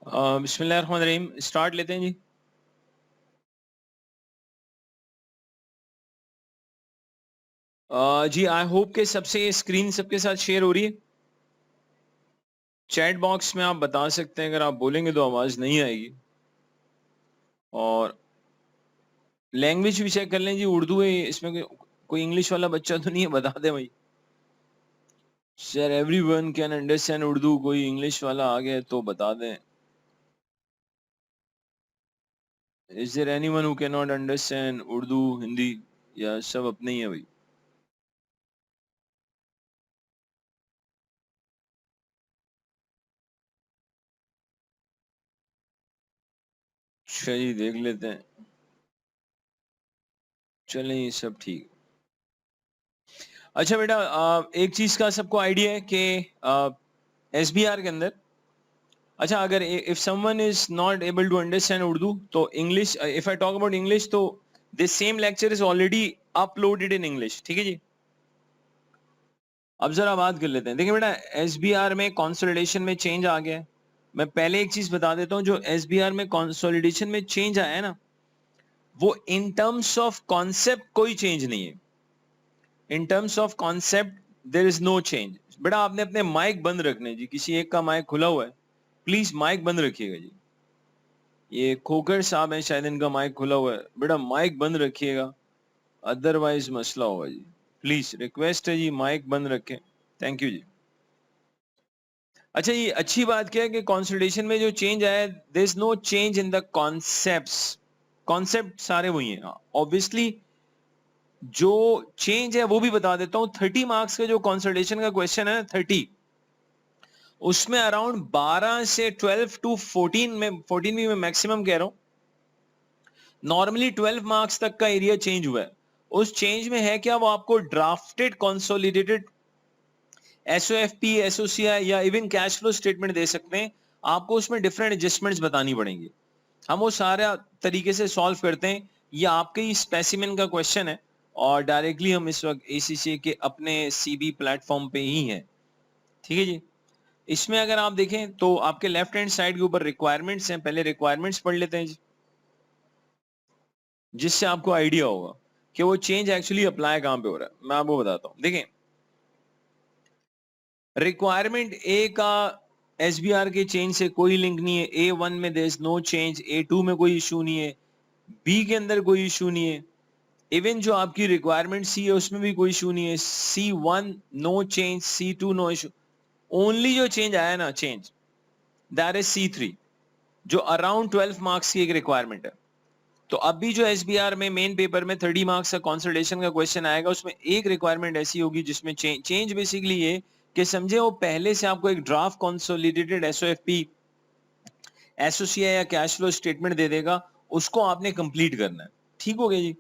बिस्मिल्लाहिर्रहमानिर्रहीम स्टार्ट लेते हैं जी। जी आई होप के सबसे स्क्रीन सबके साथ शेयर हो रही है। चैट बॉक्स में आप बता सकते हैं, अगर आप बोलेंगे तो आवाज नहीं आएगी। और लैंग्वेज भी चेक कर लें जी, उर्दू है इसमें, कोई इंग्लिश वाला बच्चा तो नहीं है, बता दें भाई। Sir everyone can understand Urdu, कोई इंग्लिश वाला आ गया तो बता दें। Is there anyone who can not understand Urdu Hindi, या सब अपने ही है भाई? चलिए देख लेते हैं। चलें सब ठीक। अच्छा बेटा, एक चीज का सबको आइडिया है कि एसबीआर के अंदर, अच्छा अगर if someone is not able to understand Urdu तो English, if I talk about English तो this same lecture is already uploaded in English, ठीक है जी। अब जरा बात कर लेते हैं। देखिए बेटा, एसबीआर में कंसोलिडेशन में चेंज आ गया है। मैं पहले एक चीज बता देता हूं, जो एसबीआर में कंसोलिडेशन में चेंज आया है ना, वो इन टर्म्स ऑफ कॉन्सेप्ट कोई चेंज नहीं है। In terms of concept there is no change. बेटा आपने अपने माइक बंद रखने जी, किसी एक का माइक खुला हुआ है, प्लीज माइक बंद रखिएगा जी। ये खोकर साहब है शायद, इनका माइक खुला हुआ है, बेटा माइक बंद रखिएगा, अदरवाइज मसला होगा जी। प्लीज रिक्वेस्ट है जी, माइक बंद रखें, थैंक यू जी। अच्छा, ये अच्छी बात क्या है कि कंसोलिडेशन में जो चेंज आया है, there is no change in the concepts. Concept सारे वही हैं ऑब्वियसली। जो चेंज है वो भी बता देता हूं। 30 मार्क्स का जो कंसोलिडेशन का क्वेश्चन है 30, उसमें अराउंड 12 से 12 टू 14 में, 14 भी मैं मैक्सिमम कह रहा हूं, नॉर्मली 12 मार्क्स तक का एरिया चेंज हुआ है। उस चेंज में है क्या, वो आपको ड्राफ्टेड कंसोलिडेटेड एसओएफपी, एसओसीआई या इवन कैश फ्लो स्टेटमेंट दे सकते हैं। आपको उसमें डिफरेंट एडजस्टमेंट्स बतानी पड़ेंगी। हम वो सारा तरीके से सॉल्व करते हैं। ये आपके ही स्पेसिमेन का क्वेश्चन है और डायरेक्टली हम इस वक्त एसीसी के अपने सीबी प्लेटफॉर्म पे ही हैं, ठीक है जी। इसमें अगर आप देखें तो आपके लेफ्ट हैंड साइड के ऊपर रिक्वायरमेंट्स हैं, पहले रिक्वायरमेंट्स पढ़ लेते हैं जी, जिससे आपको आइडिया होगा कि वो चेंज एक्चुअली अप्लाई कहां पे हो रहा है। मैं आपको बताता हूं, देखें रिक्वायरमेंट ए का एसबीआर के चेंज से कोई लिंक नहीं है। A1 में there is no change, A2 में कोई इशू नहीं है, बी के अंदर कोई इशू नहीं है, इवन जो आपकी रिक्वायरमेंट सी है उसमें भी कोई इशू नहीं है। C1 no change, C2 no issue. Only जो चेंज आया ना, चेंज दैट इज C3, जो अराउंड 12 मार्क्स की एक रिक्वायरमेंट है। तो अभी जो एसबीआर में मेन पेपर में 30 मार्क्स का कंसल्टेशन का क्वेश्चन आएगा, उसमें एक रिक्वायरमेंट ऐसी होगी जिसमें चेंज बेसिकली ये कि समझे वो पहले से आपको एक ड्राफ्ट कंसोलिडेटेड एसओएफपी, एसओसीआई या कैश फ्लो स्टेटमेंट दे देगा, उसको आपने कंप्लीट करना है। ठीक हो गया जी।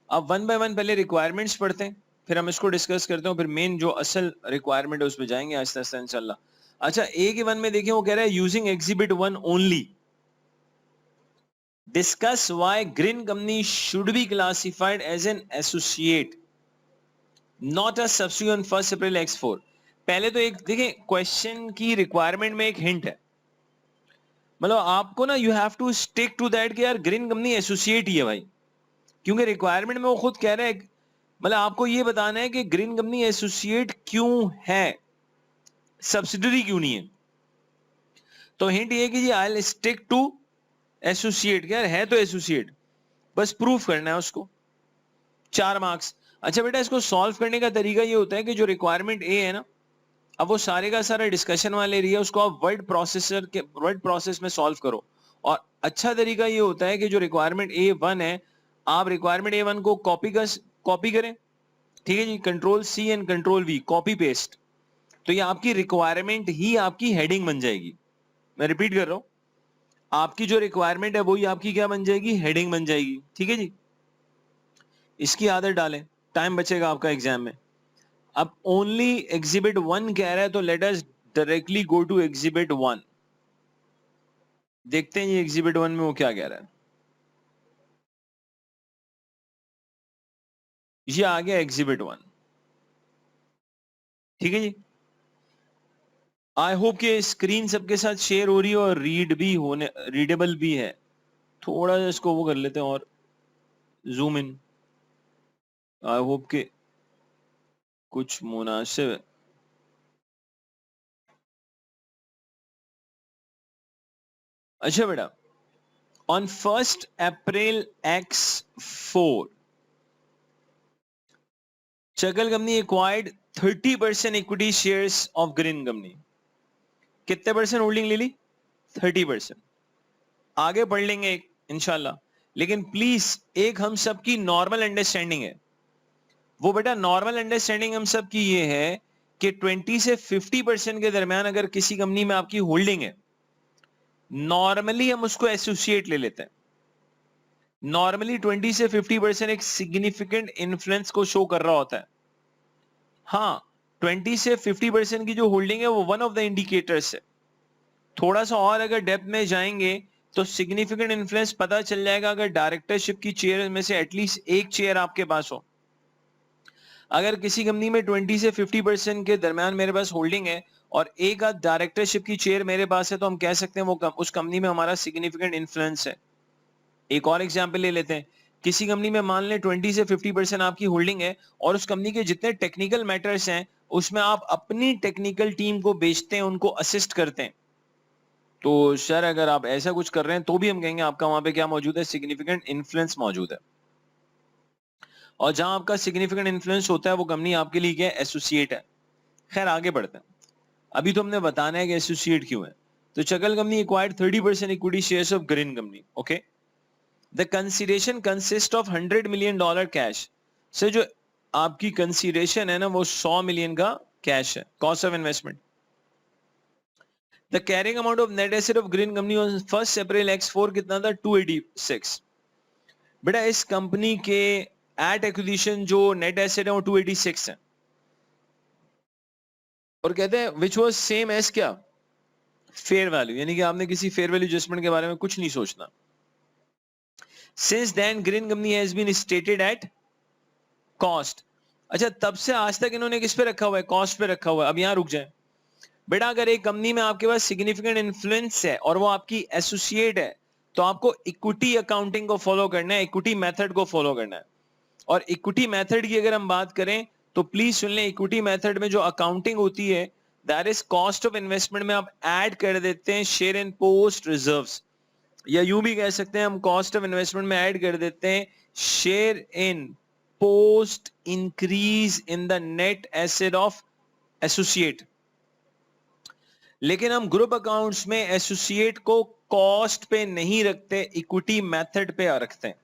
अब वन बाय वन पहले रिक्वायरमेंट्स पढ़ते हैं, फिर हम इसको डिस्कस करते हैं, फिर मेन जो असल रिक्वायरमेंट है उस पर जाएंगे आहिस्ता आहिस्ता इंशाल्लाह। अच्छा, ए के वन में देखिए वो कह रहा है using exhibit 1 only discuss why Green Company should be classified as an associate, not a subsidiary on 1st April X4। पहले तो एक देखिए, क्वेश्चन की रिक्वायरमेंट में एक हिंट है, मतलब आपको ना you have to stick to that कि यार ग्रीन कंपनी एसोसिएट ही है भाई, क्योंकि रिक्वायरमेंट में वो खुद कह रहा है, मतलब आपको ये बताना है कि ग्रीन कंपनी एसोसिएट क्यों है, सब्सिडरी क्यों नहीं है। तो हिंट ये कि जी आई स्टिक टू एसोसिएट, यार है तो एसोसिएट, बस प्रूफ करना है उसको, 4 मार्क्स। अच्छा बेटा, इसको सॉल्व करने का तरीका ये होता है कि जो रिक्वायरमेंट ए है ना, अब वो सारे का सारा डिस्कशन वाले एरिया उसको आप वर्ड प्रोसेस में सॉल्व करो। और अच्छा तरीका ये होता है कि जो रिक्वायरमेंट A1 है, आप रिक्वायरमेंट A1 को कॉपी करें, ठीक है जी, control C and control V, copy paste, तो ये आपकी रिक्वायरमेंट ही आपकी हेडिंग बन जाएगी। मैं रिपीट कर रहा हूं, आपकी जो रिक्वायरमेंट है वही आपकी क्या बन जाएगी, हेडिंग बन जाएगी, ठीक है जी। इसकी आदत डालें, टाइम बचेगा आपका एग्जाम में। अब ओनली एग्जिबिट 1 कह रहा है, तो let us directly go to exhibit 1। देखते हैं ये एग्जिबिट 1 में वो क्या कह रहा है। ये आ गया एग्जिबिट 1, ठीक है जी। आई होप कि स्क्रीन सबके साथ शेयर हो रही है और रीडेबल भी है। थोड़ा सा इसको वो कर लेते हैं और जूम इन। आई होप के कुछ मुनासिब है। अच्छा बेटा, on 1st April X4 Jekyll company acquired 30% equity shares of green company. कितने परसेंट होल्डिंग ले ली? 30%। आगे पढ़ लेंगे इंशाल्लाह, लेकिन प्लीज एक हम सबकी नॉर्मल अंडरस्टैंडिंग है, वो बेटा नॉर्मल अंडरस्टैंडिंग हम सब की ये है कि 20 से 50% के दरमियान अगर किसी कंपनी में आपकी होल्डिंग है, नॉर्मली हम उसको एसोसिएट ले लेते हैं। नॉर्मली 20 से 50% एक सिग्निफिकेंट इन्फ्लुएंस को शो कर रहा होता है। हाँ, 20 से 50% की जो होल्डिंग है वो वन ऑफ द इंडिकेटर्स है। थोड़ा सा और अगर डेप्थ में जाएंगे तो सिग्निफिकेंट इन्फ्लुएंस पता चल जाएगा अगर डायरेक्टरशिप की चेयर में से एटलीस्ट एक चेयर आपके पास हो। अगर किसी कंपनी में 20 से 50% के दरमियान मेरे पास होल्डिंग है और एक आध डायरेक्टरशिप की चेयर मेरे पास है, तो हम कह सकते हैं वो उस कंपनी में हमारा सिग्निफिकेंट इन्फ्लुएंस है। एक और एग्जांपल ले लेते हैं। किसी कंपनी में मान लें 20 से 50% आपकी होल्डिंग है और उस कंपनी के जितने टेक्निकल मैटर्स हैं उसमें आप अपनी टेक्निकल टीम को बेचते हैं, उनको असिस्ट करते हैं। तो सर अगर आप ऐसा कुछ कर रहे हैं तो भी हम कहेंगे आपका वहां पे क्या मौजूद है? सिग्निफिकेंट इन्फ्लुएंस मौजूद है। और जहां आपका सिग्निफिकेंट इन्फ्लुएंस होता है वो कंपनी आपके लिए क्या है? एसोसिएट है। खैर आगे बढ़ते हैं। अभी तो हमने बताना है कि एसोसिएट क्यों है। तो Jekyll company acquired 30% equity shares of green company. Okay, the consideration consist of $100 million cash. Sir जो आपकी कंसीडरेशन है ना वो 100 मिलियन का कैश है, cost of investment. The carrying amount of net asset of green company on 1st April X4 कितना था? 286। बेटा इस कंपनी के एट एक्विजिशन जो नेट एसेट है वो 286 है, और कहते हैं विच वाज सेम एज क्या? फेयर वैल्यू, यानी कि आपने किसी फेयर वैल्यू एडजस्टमेंट के बारे में कुछ नहीं सोचना। Since then green company has been stated at cost. अच्छा, तब से आज तक इन्होंने किस पे रखा हुआ है? कॉस्ट पे रखा हुआ है। अब यहां रुक जाए बेटा, अगर एक कंपनी में आपके पास सिग्निफिकेंट इन्फ्लुएंस है और वो आपकी एसोसिएट है तो आपको इक्विटी अकाउंटिंग को फॉलो करना है, इक्विटी मेथड को फॉलो करना है। और इक्विटी मेथड की अगर हम बात करें तो प्लीज सुन लें, इक्विटी मेथड में जो अकाउंटिंग होती है that is cost of investment में आप ऐड कर देते हैं शेयर इन पोस्ट रिजर्व्स, या यूं भी कह सकते हैं हम कॉस्ट ऑफ इन्वेस्टमेंट में ऐड कर देते हैं share in post increase in the net asset of associate. लेकिन हम ग्रुप अकाउंट्स में एसोसिएट को कॉस्ट पे नहीं रखते, इक्विटी मेथड पे रखते हैं।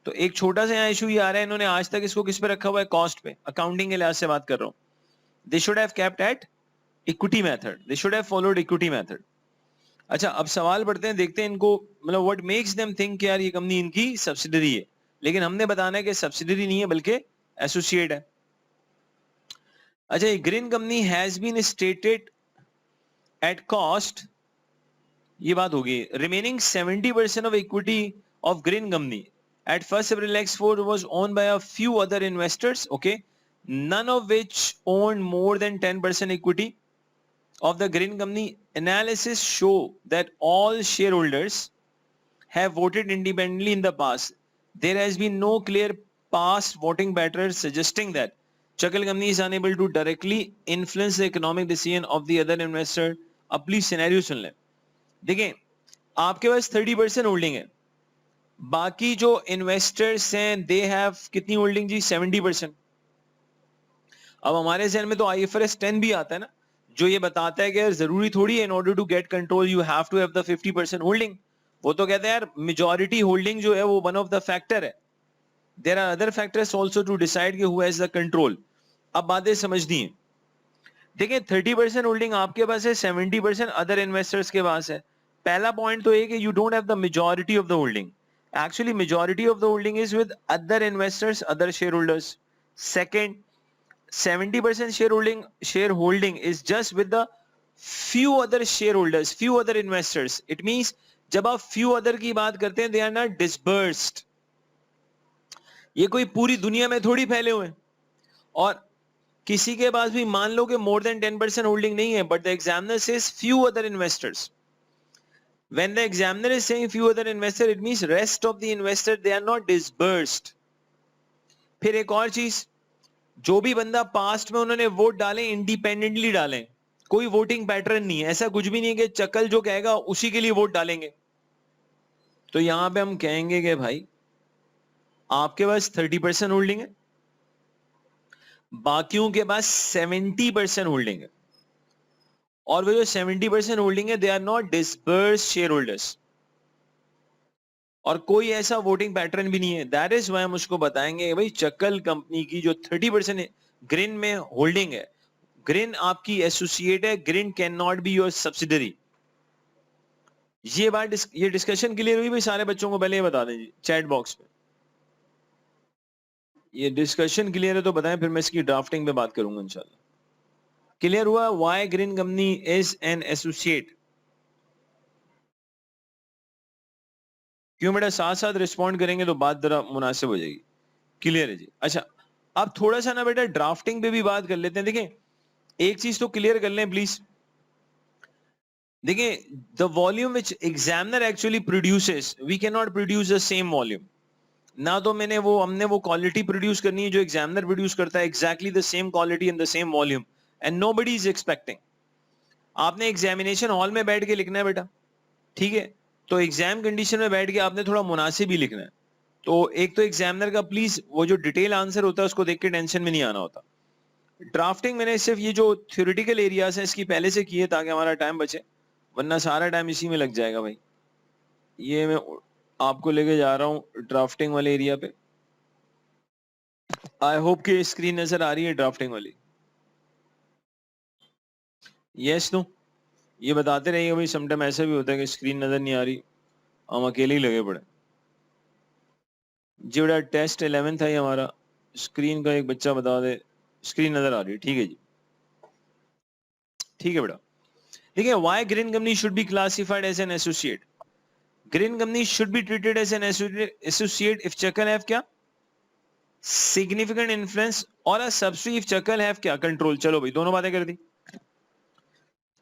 तो एक छोटा सा यहाँ इशू ये आ रहा है, इन्होंने आज तक इसको किस पे रखा हुआ है? कॉस्ट पे। अकाउंटिंग के लिहाज से बात कर रहा हूं। They should have kept at equity method, they should have followed equity method. अच्छा, अब सवाल पढ़ते हैं, देखते हैं इनको मतलब व्हाट मेक्स देम थिंक यार ये कंपनी इनकी सब्सिडरी है, लेकिन हमने बताना है कि सब्सिडरी नहीं है बल्कि एसोसिएट है। अच्छा, green company has been stated at cost, ये बात होगी। Remaining 70% of equity of green company at 1st April X4 was owned by a few other investors, okay, none of which owned more than 10% equity of the green company. Analysis show that all shareholders have voted independently in the past. There has been no clear past voting patterns suggesting that Chakal company is unable to directly influence the economic decision of the other investor. अब please scenario सुन लें। देखें, आपके पास 30% holding है, बाकी जो investors हैं they have कितनी holding जी? 70%। अब हमारे जहन में तो IFRS 10 भी आता है ना, जो ये बताता है कि यार जरूरी थोड़ी है in order to get control you have to have the 50% holding. वो तो कहता है यार मेजॉरिटी होल्डिंग जो है वो वन ऑफ द फैक्टर है। There are other factors also to decide कि हु हैज द कंट्रोल। अब बातें समझनी है। देखिए 30% होल्डिंग आपके पास है, 70% अदर इन्वेस्टर्स के पास है। पहला पॉइंट तो ये कि you don't have the majority of the holding. Actually, majority of the holding is with other investors, other shareholders. Second, 70% shareholding is just with the few other shareholders, few other investors. It means जब आप few other की बात करते हैं, they are not dispersed. ये कोई पूरी दुनिया में थोड़ी फैले हुए हैं। और किसी के पास भी मान लो कि मोर देन 10% होल्डिंग नहीं है, but the examiner says few other investors. When the examiner is saying few other investor, it means rest of the investor they are not disbursed. फिर एक और चीज, जो भी बंदा पास्ट में उन्होंने वोट डाले इंडिपेंडेंटली डालें, कोई वोटिंग पैटर्न नहीं है. ऐसा कुछ भी नहीं है कि चकल जो कहेगा उसी के लिए वोट डालेंगे. तो यहां पे हम कहेंगे कि भाई आपके पास 30% होल्डिंग है, बाकियों के पास 70% होल्डिंग है, और वो जो 70% होल्डिंग है they are not disburse shareholders, और कोई ऐसा वोटिंग पैटर्न भी नहीं है. दैट इज वाई हम उसको बताएंगे भाई चक्कल कंपनी की जो 30% ग्रिन में होल्डिंग है, ग्रिन आपकी एसोसिएट है, green can not be your subsidiary. ये बात ये डिस्कशन क्लियर हुई भाई? सारे बच्चों को पहले ये बता दें चैट बॉक्स पे. ये डिस्कशन क्लियर है तो बताएं, फिर मैं इसकी ड्राफ्टिंग पे बात करूंगा इंशाल्लाह. क्लियर हुआ why green company is an associate? क्यों बेटा? साथ साथ रिस्पॉन्ड करेंगे तो बात जरा मुनासिब हो जाएगी. क्लियर है जी? अच्छा, अब थोड़ा सा ना बेटा ड्राफ्टिंग पे भी बात कर लेते हैं. देखें, एक चीज तो क्लियर कर लें प्लीज. देखिए, the volume which examiner actually produces, we can not produce the same volume. ना तो हमने वो क्वालिटी प्रोड्यूस करनी है जो एग्जामिनर प्रोड्यूस करता है, exactly the same quality and the same volume, and nobody is expecting. आपने एग्जामिनेशन हॉल में बैठ के लिखना है बेटा, ठीक है? तो एग्जाम कंडीशन में बैठ के आपने थोड़ा मुनासिब ही लिखना है. तो एक तो एग्जामिनर का प्लीज वो जो डिटेल आंसर होता है उसको देख के टेंशन में नहीं आना होता. ड्राफ्टिंग मैंने सिर्फ ये जो थ्योरेटिकल एरियाज है इसकी पहले से की है ताकि हमारा टाइम बचे, वरना सारा टाइम इसी में लग जाएगा भाई. ये मैं आपको लेके जा रहा हूं ड्राफ्टिंग वाले एरिया पे. आई होप कि स्क्रीन नजर आ रही है ड्राफ्टिंग वाली. यस नो, ये बताते रहिए भाई. समटाइम ऐसा भी होता है कि स्क्रीन नजर नहीं आ रही, हम अकेले ही लगे पड़े. जी बेटा, टेस्ट 11 था ये हमारा. स्क्रीन का एक बच्चा बता दे स्क्रीन नजर आ रही है? ठीक है जी, ठीक है बेटा. देखिए, why green company should be classified as an associate. Green company should be treated as an associate if Jekyll have क्या? सिग्निफिकेंट इन्फ्लुएंस, और a subsidiary if Jekyll have क्या? कंट्रोल. चलो भाई, दोनों बातें कर दी.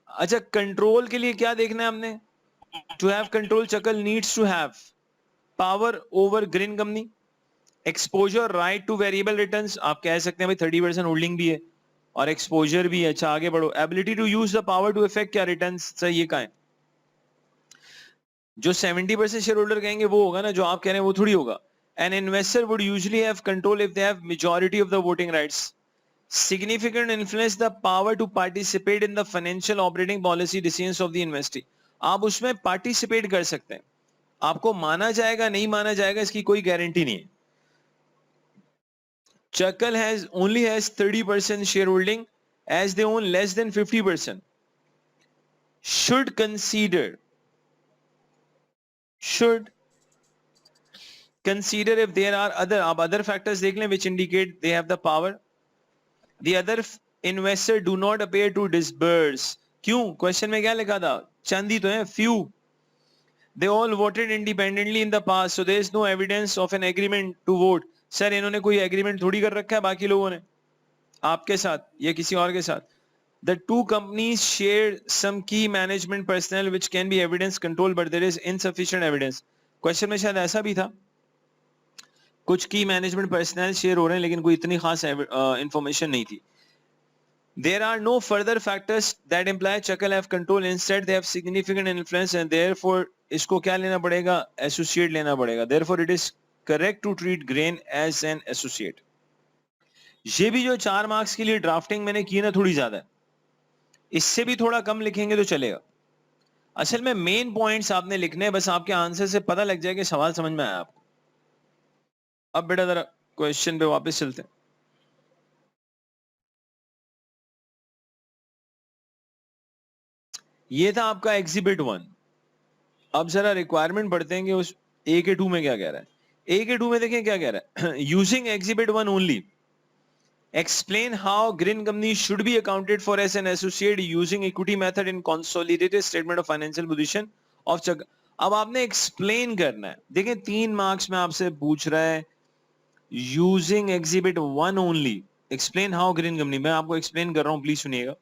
अच्छा, कंट्रोल के लिए क्या देखना है हमने? To have control, Jekyll needs to have power over green company, exposure right to variable returns. आप कह सकते हैं भाई 30% होल्डिंग भी है और एक्सपोजर भी है. अच्छा, आगे बढ़ो. Ability to use the power to effect क्या? रिटर्न्स. सही, ये कहां है? जो 70% शेयर होल्डर कहेंगे वो होगा ना, जो आप कह रहे हैं वो थोड़ी होगा. An investor would usually have control if they have majority of the voting rights. Significant influence, the power to participate in the financial operating policy decisions of the investee. आप उसमें पार्टिसिपेट कर सकते हैं. आपको माना जाएगा नहीं माना जाएगा इसकी कोई गारंटी नहीं है. Chuckle only has 30% shareholding, as they own less than 50%. Should consider if there are other factors देख लें which indicate they have the power. The other investor do not appear to disburse. क्यों? Question में क्या लिखा था? चंद ही तो है, few. They all voted independently in the past, so there is no evidence of an agreement to vote. Sir, इन्होंने कोई agreement थोड़ी कर रखा है बाकी लोगों ने आपके साथ या किसी और के साथ. The two companies share some key management personnel which can be evidence control, but there is insufficient evidence. Question में शायद ऐसा भी था, कुछ की मैनेजमेंट पर्सनल शेयर हो रहे हैं लेकिन कोई इतनी खास इंफॉर्मेशन नहीं थी. There are no further factors that imply Chuckle have control. Instead, they have significant influence, and therefore इसको क्या लेना पड़ेगा? Associate लेना पड़ेगा. Therefore, it is correct to treat grain as an associate. ये भी जो 4 मार्क्स के लिए ड्राफ्टिंग मैंने की ना थोड़ी ज्यादा है, इससे भी थोड़ा कम लिखेंगे तो चलेगा. असल में मेन पॉइंट्स आपने लिखने हैं, बस आपके आंसर से पता लग जाए कि सवाल समझ में आया आपको. अब बेटा जरा क्वेश्चन पे वापस चलते हैं. ये था आपका एग्जिबिट 1. अब जरा रिक्वायरमेंट पढ़ते हैं कि उस ए के 2 में क्या कह रहा है. ए के 2 में देखें क्या कह रहा है. Using exhibit 1 only, explain how Green Company should be accounted for as an associate using equity method in consolidated statement of financial position of Chuckle. अब आपने एक्सप्लेन करना है. देखिए, 3 मार्क्स में आपसे पूछ रहा है using exhibit 1 only. Explain how green company, मैं आपको एक्सप्लेन कर रहा हूं, प्लीज सुनिएगा।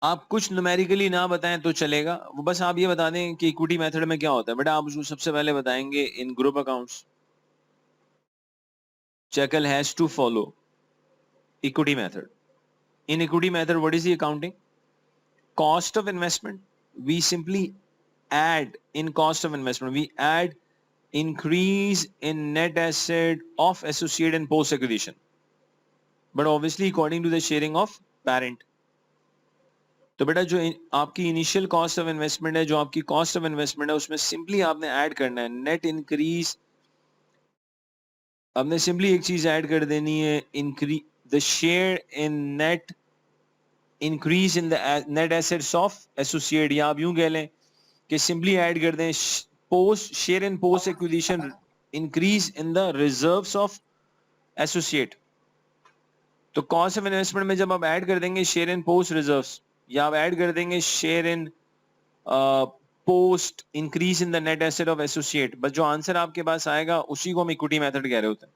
आप कुछ न्यूमेरिकली ना बताएं तो चलेगा, वो बस आप ये बता दें कि इक्विटी मेथड में क्या होता है। बेटा आप उसको सबसे पहले बताएंगे in group accounts Jekyll has to follow equity method. In equity method, what is the accounting? Cost of investment. We simply add in cost of investment. We add increase in net asset of associate and post acquisition. But obviously according to the sharing of parent. तो बेटा जो आपकी initial cost of investment है, जो आपकी cost of investment है, उसमें simply आपने ऐड करना है नेट इंक्रीज। आपने सिंपली एक चीज ऐड कर देनी है, increase the share in net increase in the net assets of associate, या आप यूं कह लें कि सिंपली ऐड कर दें post share in post acquisition increase in the reserves of associate. तो कॉस्ट ऑफ इन्वेस्टमेंट में जब आप ऐड कर देंगे शेयर इन पोस्ट रिजर्व्स, या आप ऐड कर देंगे share in post increase in the net asset of associate, बस जो आंसर आपके पास आएगा उसी को हम इक्विटी मेथड कह रहे होते हैं।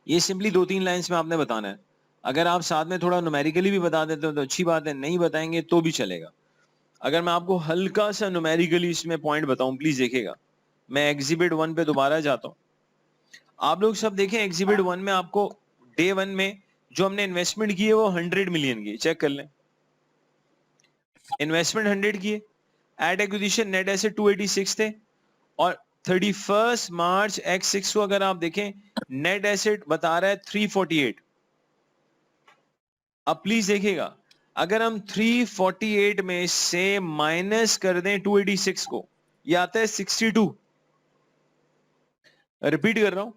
ये सिंपली 2-3 लाइंस में आपने बताना है। अगर आप साथ में थोड़ा न्यूमेरिकली भी बता देते हो तो अच्छी बात है, नहीं बताएंगे तो भी चलेगा। अगर मैं आपको हल्का सा न्यूमेरिकली इसमें पॉइंट बताऊं, प्लीज देखिएगा। मैं एग्जिबिट 1 पे दोबारा जाता हूं। आप लोग सब देखें एग्जिबिट 1 में आपको डे 1 में जो हमने इन्वेस्टमेंट की है वो 100 मिलियन की, चेक कर लें। इन्वेस्टमेंट 100 की है, एट एक्विजिशन नेट एसेट 286 थे, और 31 मार्च X6 को अगर आप देखें नेट एसेट बता रहा है 348। अब प्लीज देखिएगा, अगर हम 348 में से माइनस कर दें 286 को, ये आता है 62। रिपीट कर रहा हूं,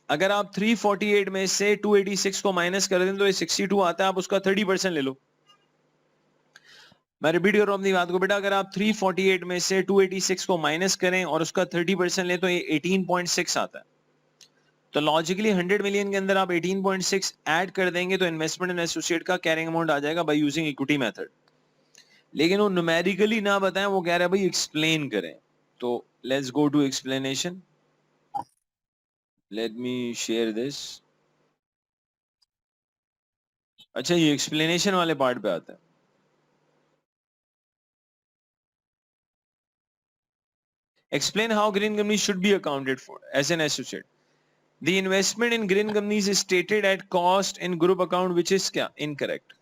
अगर आप 348 में से 286 को माइनस कर दें तो ये 62 आता है। आप उसका 30% ले लो। मैं रिपीट कर रहा हूं अपनी बात को बेटा, अगर आप 348 में से 286 को माइनस करें और उसका 30% ले तो ये 18.6 आता है। तो लॉजिकली 100 मिलियन के अंदर आप 18.6 ऐड कर देंगे तो इन्वेस्टमेंट इन एसोसिएट का कैरिंग अमाउंट आ जाएगा बाय यूजिंग इक्विटी मेथड। लेकिन वो न्यूमेरिकली ना बताएं, वो कह रहे हैं भाई एक्सप्लेन करें। तो let's go to explanation. Let me share this. अच्छा, ये एक्सप्लेनेशन वाले पार्ट पे आता है। Explain how green companies should be accounted for as an associate. The investment in green companies is stated at cost in group account, which is क्या? Incorrect.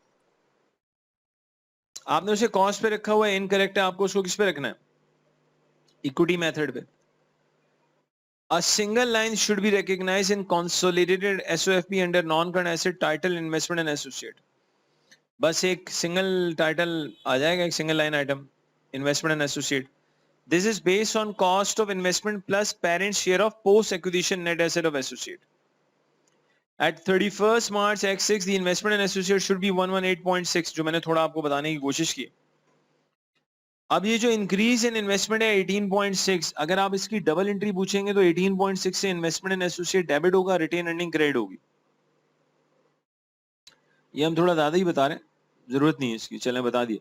आपने उसे cost पे रखा हुआ है, इनकरेक्ट है। आपको उसको किस पे रखना है? इक्विटी मेथड पे। A single line should be recognized in consolidated SOFP under non-current asset title investment and associate. बस एक सिंगल टाइटल आ जाएगा, एक single line item investment and associate. This is based on cost of investment plus parent share of post-acquisition net asset of associate. At 31st March X6, the investment in associate should be 118.6, जो मैंने थोड़ा आपको बताने की कोशिश की। अब ये जो इंक्रीज इन इन्वेस्टमेंट है 18.6, अगर आप इसकी डबल एंट्री पूछेंगे तो 18.6 से इन्वेस्टमेंट इन एसोसिएट डेबिट होगा, रिटेन अर्निंग क्रेडिट होगी। ये हम थोड़ा ज्यादा ही बता रहे हैं, जरूरत नहीं है इसकी, चलें बता दिए।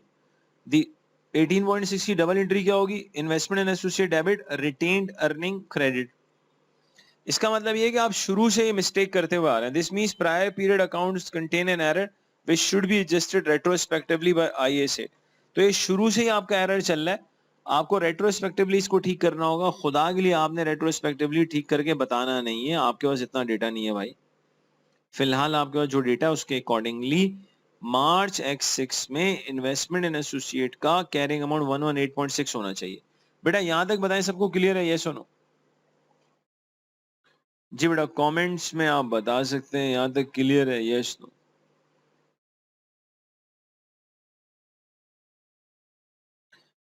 दी 18.6 की डबल एंट्री क्या होगी? Investment in associate debit, retained earning credit. इसका मतलब ये है कि आप शुरू से ये मिस्टेक करते हुए आ रहे हैं। This means prior period accounts contain an error which should be adjusted retrospectively by ISA. तो ये शुरू से ही आपका एरर चल रहा है, आपको रेट्रोस्पेक्टिवली इसको ठीक करना होगा। खुदा के लिए आपने रेट्रोस्पेक्टिवली ठीक करके बताना नहीं है, आपके पास इतना डेटा नहीं है भाई। फिलहाल आपके पास जो डेटा है उसके अकॉर्डिंगली मार्च X6 में इन्वेस्टमेंट इन एसोसिएट का कैरिंग अमाउंट 118.6 होना चाहिए। बेटा यहां तक बताएं, सबको क्लियर है? यस और नो? जी बेटा कमेंट्स में आप बता सकते हैं यहां तक क्लियर है? Yes no?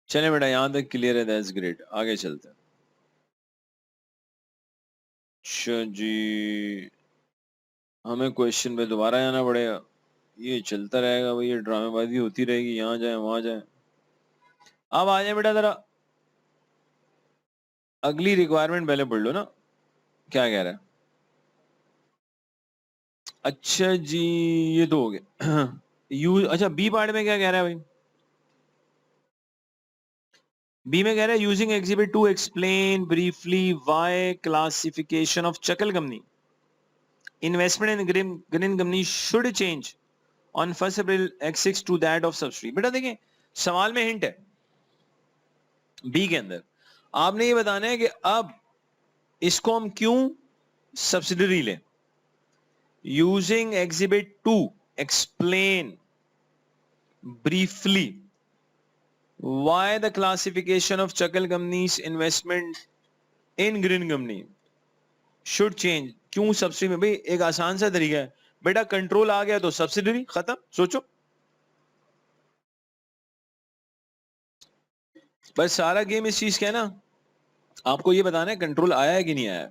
चले बेटा यहां तक क्लियर है, दैट्स ग्रेट। आगे चलते हैं। अच्छा जी, हमें क्वेश्चन पे दोबारा आना पड़ेगा। ये चलता रहेगा भाई, ये ड्रामेबाजी होती रहेगी, यहाँ जाए वहां जाए। अब आ जाए बेटा जरा अगली रिक्वायरमेंट पहले पढ़ लो ना, क्या कह रहा है। अच्छा जी, ये तो हो गया। यूज, अच्छा बी पार्ट में क्या कह रहा है भाई? बी में कह रहा है using exhibit two explain briefly why classification of Jekyll company. investment in green company should change on 1st April X6 to that of subsidiary. बेटा देखिए सवाल में हिंट है बी के अंदर, आपने ये बताना है कि अब इसको हम क्यों सब्सिडरी लें. Using exhibit 2 explain briefly why the classification of Chakal company's investment in green company should change. क्यों सब्सिडी में? भाई एक आसान सा तरीका है बेटा, कंट्रोल आ गया तो सब्सिडरी खत्म. सोचो बस सारा गेम इस चीज का है ना, आपको ये बताना है कंट्रोल आया है कि नहीं आया.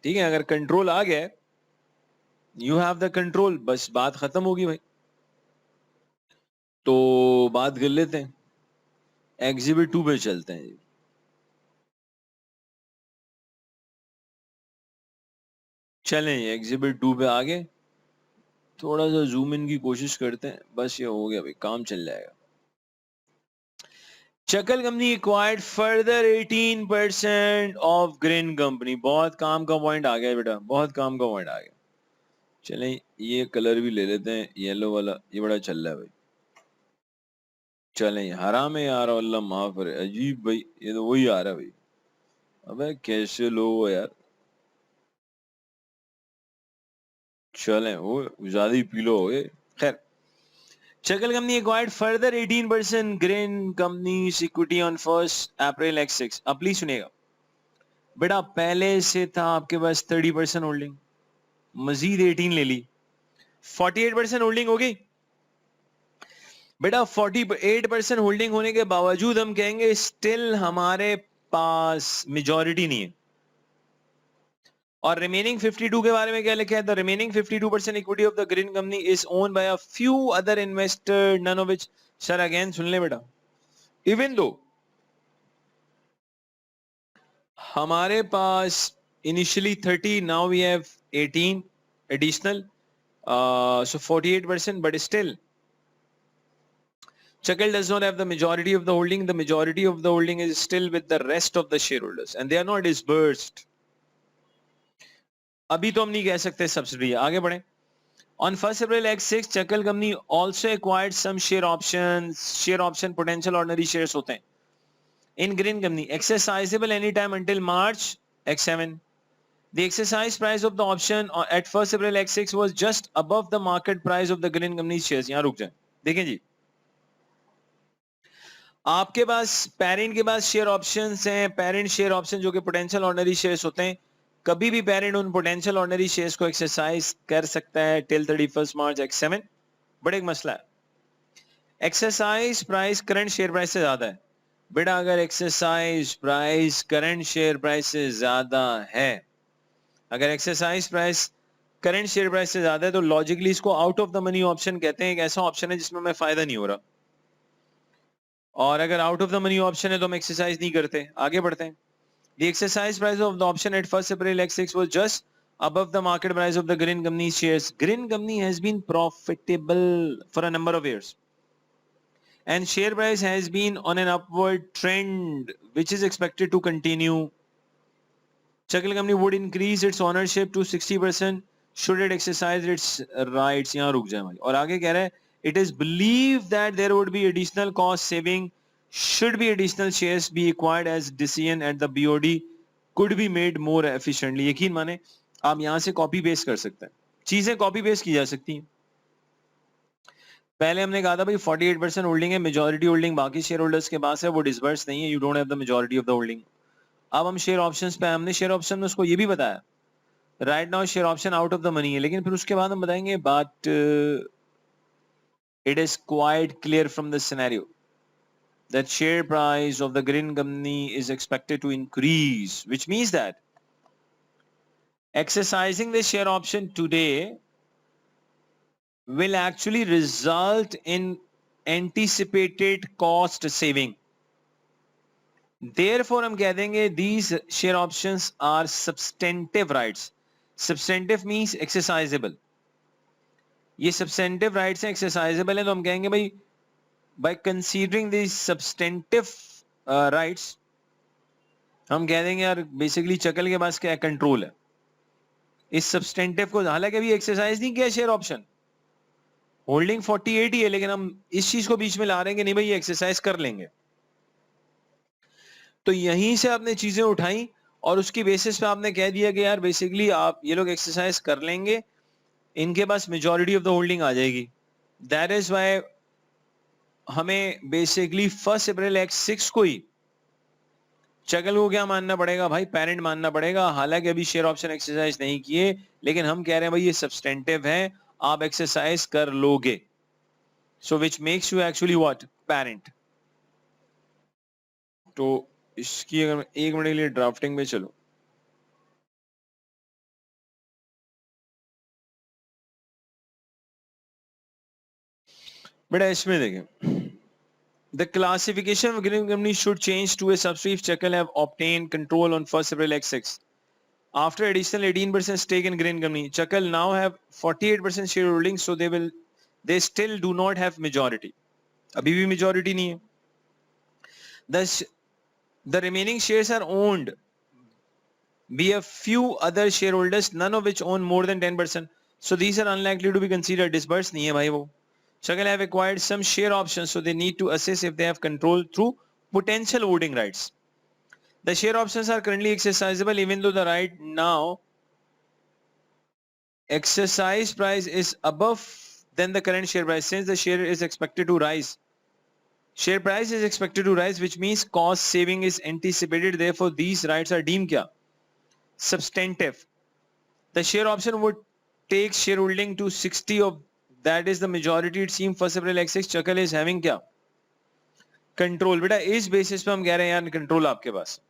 ठीक है, अगर कंट्रोल आ गया यू हैव द कंट्रोल, बस बात खत्म होगी भाई. तो बात कर लेते हैं, एग्जिबिट 2 पे चलते हैं. चलें एग्जिबिट 2 पे आगे थोड़ा सा जूम इन की कोशिश करते हैं. बस ये हो गया भाई, काम चल जाएगा. Jekyll company acquired further 18% of green company. बहुत काम का पॉइंट आ गया बेटा, बहुत काम का पॉइंट आ गया. चलें ये कलर भी ले लेते हैं, येलो वाला, ये बड़ा चल रहा है भाई. चलें हराम है यार, अल्लाह माफ करे. अजीब भाई, ये तो वही आ रहा है भाई. अबे कैसे लोग हो यार. चलें वो ज्यादा ही पीलो हो गए. खैर, Jekyll company acquired further 18% green company equity on 1st April X6. अब प्लीज सुनिएगा बेटा, पहले से था आपके पास 30% होल्डिंग, मजीद 18 ले ली, 48% होल्डिंग हो गई. बेटा 48% होल्डिंग होने के बावजूद हम कहेंगे स्टिल हमारे पास मेजॉरिटी नहीं है. और रिमेनिंग 52 के बारे में क्या लिखा है? The remaining 52% equity of the green company is owned by a few other investor, none of which. Sir again सुन ले बेटा, इवन दो हमारे पास initially 30, now we have 18 additional, so 48%, but still Chakal does not have the majority of the holding. The majority of the holding is still with the rest of the shareholders and they are not disbursed. अभी तो हम नहीं कह सकते subsidy. आगे बढ़े. On 1st April X6, Chakal company also acquired some share options. Share option potential ordinary shares होते हैं in green company, exercisable anytime until March X7. The exercise price of the option at 1st April X6 was just above the market price of the green company shares. यहाँ रुक जाए, देखें जी, आपके पास parent के पास share options हैं, parent share option जो कि potential ordinary shares होते हैं. कभी भी पेरेंट उन पोटेंशियल ऑर्डिनरी शेयर्स को एक्सरसाइज कर सकता है टिल 31 मार्च X7. बड़ा एक मसला है, exercise price current share price से ज्यादा है. बेटा अगर exercise price current share price से ज्यादा है, अगर exercise price current share price से ज्यादा है तो लॉजिकली इसको out of the money option कहते हैं. एक ऐसा ऑप्शन है जिसमें हमें फायदा नहीं हो रहा, और अगर out of the money option है तो हम एक्सरसाइज नहीं करते. आगे बढ़ते हैं. The exercise price of the option at 1st April X6 was just above the market price of the green company shares. Green company has been profitable for a number of years and share price has been on an upward trend which is expected to continue. Chakal company would increase its ownership to 60% should it exercise its rights. यहाँ रुक जाए भाई, और आगे कह रहा है it is believed that there would be additional cost saving should be additional shares be acquired as decision at the BOD could be made more efficiently. यकीन माने आप यहां से कॉपी पेस्ट कर सकते हैं, चीजें कॉपी पेस्ट की जा सकती हैं. पहले हमने कहा था भाई 48% होल्डिंग है, मेजॉरिटी होल्डिंग बाकी शेयर होल्डर्स के पास है, वो डिसबर्स नहीं है, you don't have the majority of the holding. अब हम शेयर ऑप्शंस पे, हमने शेयर ऑप्शन में उसको ये भी बताया right now share option out of the money है, लेकिन फिर उसके बाद हम बताएंगे but it is quite clear from the scenario that share price of the green company is expected to increase, which means that exercising the share option today will actually result in anticipated cost saving. Therefore हम कह देंगे these share options are substantive rights. Substantive means exercisable. ये substantive rights हैं, exercisable है, तो हम कहेंगे भाई by considering these substantive rights हम कह देंगे यार बेसिकली चकल के पास क्या कंट्रोल है. इस सब्सटेंटिव को, हालांकि अभी एक्सरसाइज नहीं किया शेयर ऑप्शन, होल्डिंग 48 ही है, लेकिन हम इस चीज को बीच में ला रहे हैं कि नहीं भाई ये एक्सरसाइज कर लेंगे। तो यहीं से आपने चीजें उठाई और उसकी बेसिस पे आपने कह दिया कि यार बेसिकली आप ये लोग एक्सरसाइज कर लेंगे, इनके पास मेजॉरिटी ऑफ द होल्डिंग आ जाएगी। दैट इज वाई हमें बेसिकली 1 अप्रैल एक्ट 6 को ही चकल को क्या मानना पड़ेगा भाई, पेरेंट मानना पड़ेगा। हालांकि अभी शेयर ऑप्शन एक्सरसाइज नहीं किए, लेकिन हम कह रहे हैं भाई ये सब्सटेंटिव है, आप एक्सरसाइज कर लोगे। So which makes you actually what, parent. तो इसकी अगर मैं 1 मिनट के लिए ड्राफ्टिंग में चलूं, बेटा इसमें देखें, the classification of green company should change to a subsidiary if Chakal have obtained control on 1st April X6. After additional 18% stake in green company, Chakal now have 48% shareholding, so they still do not have majority. अभी भी majority नहीं है. Thus, the remaining shares are owned by a few other shareholders, none of which own more than 10%. So these are unlikely to be considered disbursed. नहीं है भाई वो. Chakal have acquired some share options, so they need to assess if they have control through potential voting rights. The share options are currently exercisable, even though the right now exercise price is above than the current share price, since the share is expected to rise. Share price is expected to rise, which means cost saving is anticipated. Therefore, these rights are deemed क्या? Substantive. The share option would take shareholding to 60 of that is the majority. It seems 1st April X6 Chakal is having क्या? Control. बेटा इस basis पे हम कह रहे हैं यार कंट्रोल आपके पास।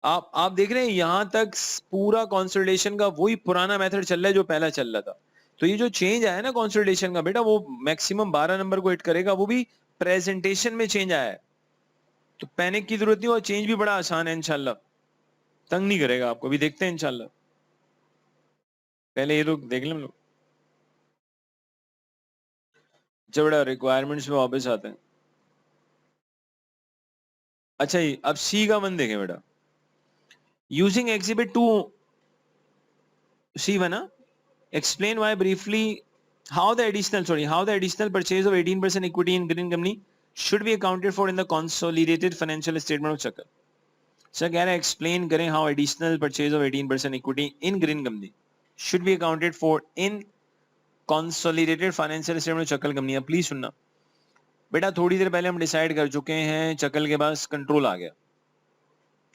आप देख रहे हैं यहां तक पूरा कंसोलिडेशन का वही पुराना मेथड चल रहा है जो पहला चल रहा था। तो ये जो चेंज आया है ना कंसोलिडेशन का बेटा, वो मैक्सिमम 12 नंबर को हिट करेगा, वो भी प्रेजेंटेशन में चेंज आया है, तो पैनिक की जरूरत नहीं, और चेंज भी बड़ा आसान है इंशाल्लाह, तंग नहीं करेगा आपको। भी देखते हैं इंशाल्लाह, पहले ये लोग देख लें हम लोग, जब बड़ा रिक्वायरमेंट्स में वापस आते हैं। अच्छा जी, अब सी का वन देखें बेटा, using exhibit 2 C1, explain why briefly how the additional purchase of 18% equity in green company should be accounted for in the consolidated financial statement of Chakal. Sir कह रहे हैं explain करें how additional purchase of 18% equity in green company should be accounted for in consolidated financial statement of Chakal company. अब please सुनना बेटा, थोड़ी देर पहले हम डिसाइड कर चुके हैं चकल के पास कंट्रोल आ गया।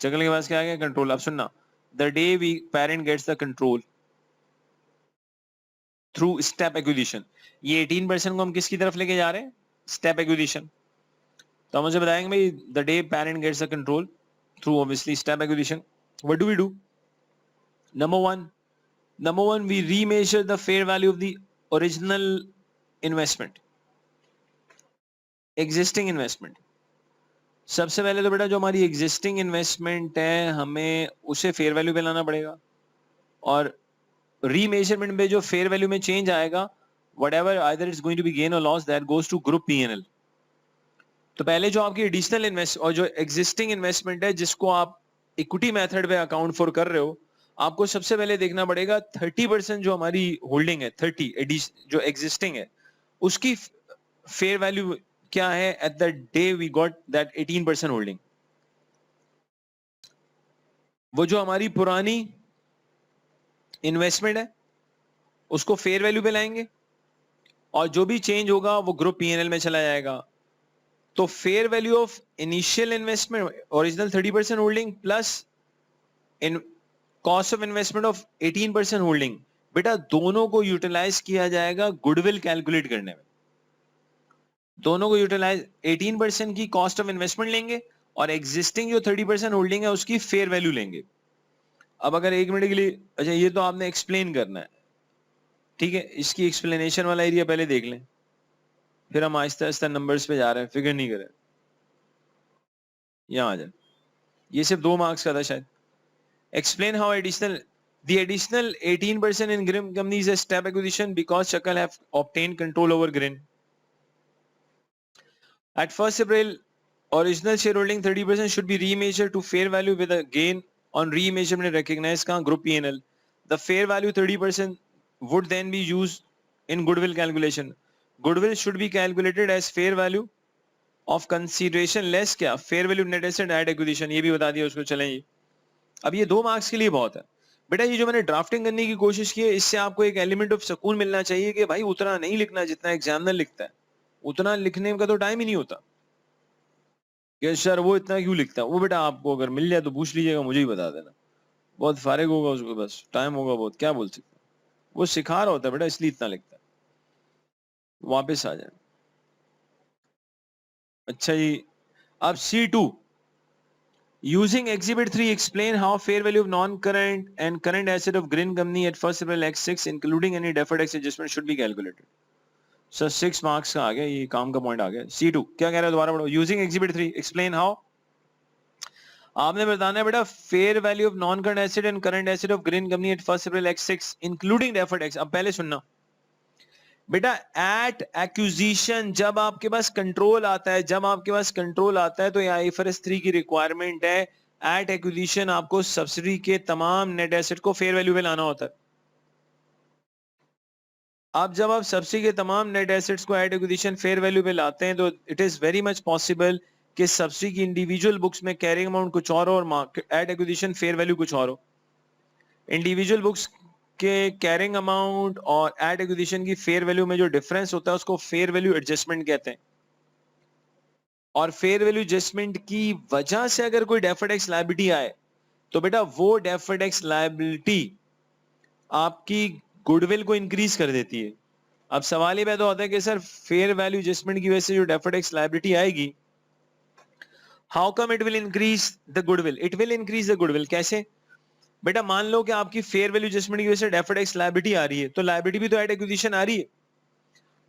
चकल के पास क्या आ गया? कंट्रोल। अब सुनना, the day we parent gets the control through step acquisition, ये 18% को हम किसकी तरफ लेके जा रहे हैं? Step acquisition. तो हम मुझे बताएंगे भाई the day parent gets the control through obviously step acquisition, what do we do? Number one we remeasure the fair value of the original investment, existing investment. सबसे पहले तो बेटा जो हमारी एग्जिस्टिंग इन्वेस्टमेंट है हमें उसे फेयर वैल्यू पे लाना पड़ेगा, और रीमेजरमेंट में जो फेयर वैल्यू में चेंज आएगा, whatever either it's going to be gain or loss, that goes to group P&L. तो पहले जो आपकी एडिशनल इन्वेस्ट और जो एग्जिस्टिंग इन्वेस्टमेंट है जिसको आप इक्विटी मेथड पे अकाउंट फॉर कर रहे हो, आपको सबसे पहले देखना पड़ेगा 30% जो हमारी होल्डिंग है, 30 जो एग्जिस्टिंग है, उसकी फेयर वैल्यू क्या है at the day we got that 18% holding. वो जो हमारी पुरानी इन्वेस्टमेंट है उसको फेयर वैल्यू पे लाएंगे, और जो भी चेंज होगा वो ग्रुप P&L में चला जाएगा। तो fair value of initial investment original 30% holding plus in cost of investment of 18% holding, बेटा दोनों को यूटिलाइज किया जाएगा गुडविल कैलकुलेट करने में। दोनों को यूटिलाइज, 18% की कॉस्ट ऑफ इन्वेस्टमेंट लेंगे और एग्जिस्टिंग जो 30% होल्डिंग है उसकी फेयर वैल्यू लेंगे। अब अगर 1 मिनट के लिए, अच्छा ये तो आपने एक्सप्लेन करना है, ठीक है, इसकी एक्सप्लेनेशन वाला एरिया पहले देख लें, फिर हम आहिस्ता आहिस्ता नंबर्स पे जा रहे हैं, फिक्र नहीं करें। यहां आ जाए, ये सिर्फ 2 मार्क्स का था शायद। Explain how the additional 18% in Grim company is a step acquisition because Chakal have obtained control over Grin. At 1st April, original shareholding 30% should be remeasured to fair value with a gain on remeasurement recognized का group P&L. the fair value 30% would then be used in goodwill calculation. Goodwill should be calculated as fair value of consideration less क्या fair value net asset at acquisition. ये भी बता दिया उसको. चलें ये अब ये 2 मार्क्स के लिए बहुत है बेटा. ये जो मैंने ड्राफ्टिंग करने की कोशिश की है इससे आपको एक एलिमेंट ऑफ सुकून मिलना चाहिए कि भाई उतना नहीं लिखना जितना एग्जामिनर लिखता है. उतना लिखने का तो टाइम ही नहीं होता कि सर वो इतना क्यों लिखता है. वो बेटा आपको अगर मिल जाए तो पूछ लीजिएगा, मुझे ही बता देना. बहुत फारिग होगा उसको, बस टाइम होगा बहुत, क्या बोल सकते. वो सिखा रहा होता है बेटा इसलिए इतना लिखता है. वापस आ जाए. अच्छा जी अब C2 using exhibit 3 explain how fair value of non-current and current asset of green company at 1st April X6 including any deferred tax adjustment should be calculated. Sir 6 marks का आ गया, ये काम का पॉइंट आ गया. C2 क्या कह रहा है दोबारा पढ़ो. Using exhibit 3 explain how. आपने बताना है बेटा fair value of non current asset and current asset of green company at 1st April X6 including deferred tax. अब पहले सुनना बेटा, एट एक्विजिशन जब आपके पास कंट्रोल आता है, जब आपके पास कंट्रोल आता है तो ये आईएफआरएस 3 की रिक्वायरमेंट है. एट एक्विजिशन आपको सब्सिडी के तमाम नेट एसेट को फेयर वैल्यू पे लाना होता है. अब जब आप सब्सिडी के तमाम नेट एसेट्स को एट एक्विजिशन फेयर वैल्यू पे लाते हैं तो it is very much possible कि सब्सिडी की इंडिविजुअल बुक्स में कैरिंग अमाउंट कुछ और हो और एट एक्विजिशन फेयर वैल्यू कुछ और हो. इंडिविजुअल बुक्स के कैरिंग अमाउंट और एट एक्विजिशन की फेयर वैल्यू में जो डिफरेंस होता है उसको फेयर वैल्यू एडजस्टमेंट कहते हैं. और फेयर वैल्यू एडजस्टमेंट की वजह से अगर कोई डेफर्ड टैक्स लायबिलिटी आए तो बेटा वो डेफर्ड टैक्स लायबिलिटी आपकी गुडविल को इंक्रीज कर देती है. अब सवाल ये पैदा होता है कि सर फेयर वैल्यू एडजस्टमेंट की वजह से जो डेफर्ड टैक्स लायबिलिटी आएगी, how come it will increase the goodwill. It will increase the goodwill. कैसे बेटा, मान लो कि आपकी फेयर वैल्यू एडजस्टमेंट की वजह से डेफर्ड टैक्स लायबिलिटी आ रही है तो लायबिलिटी भी तो एट एक्विजिशन आ रही है.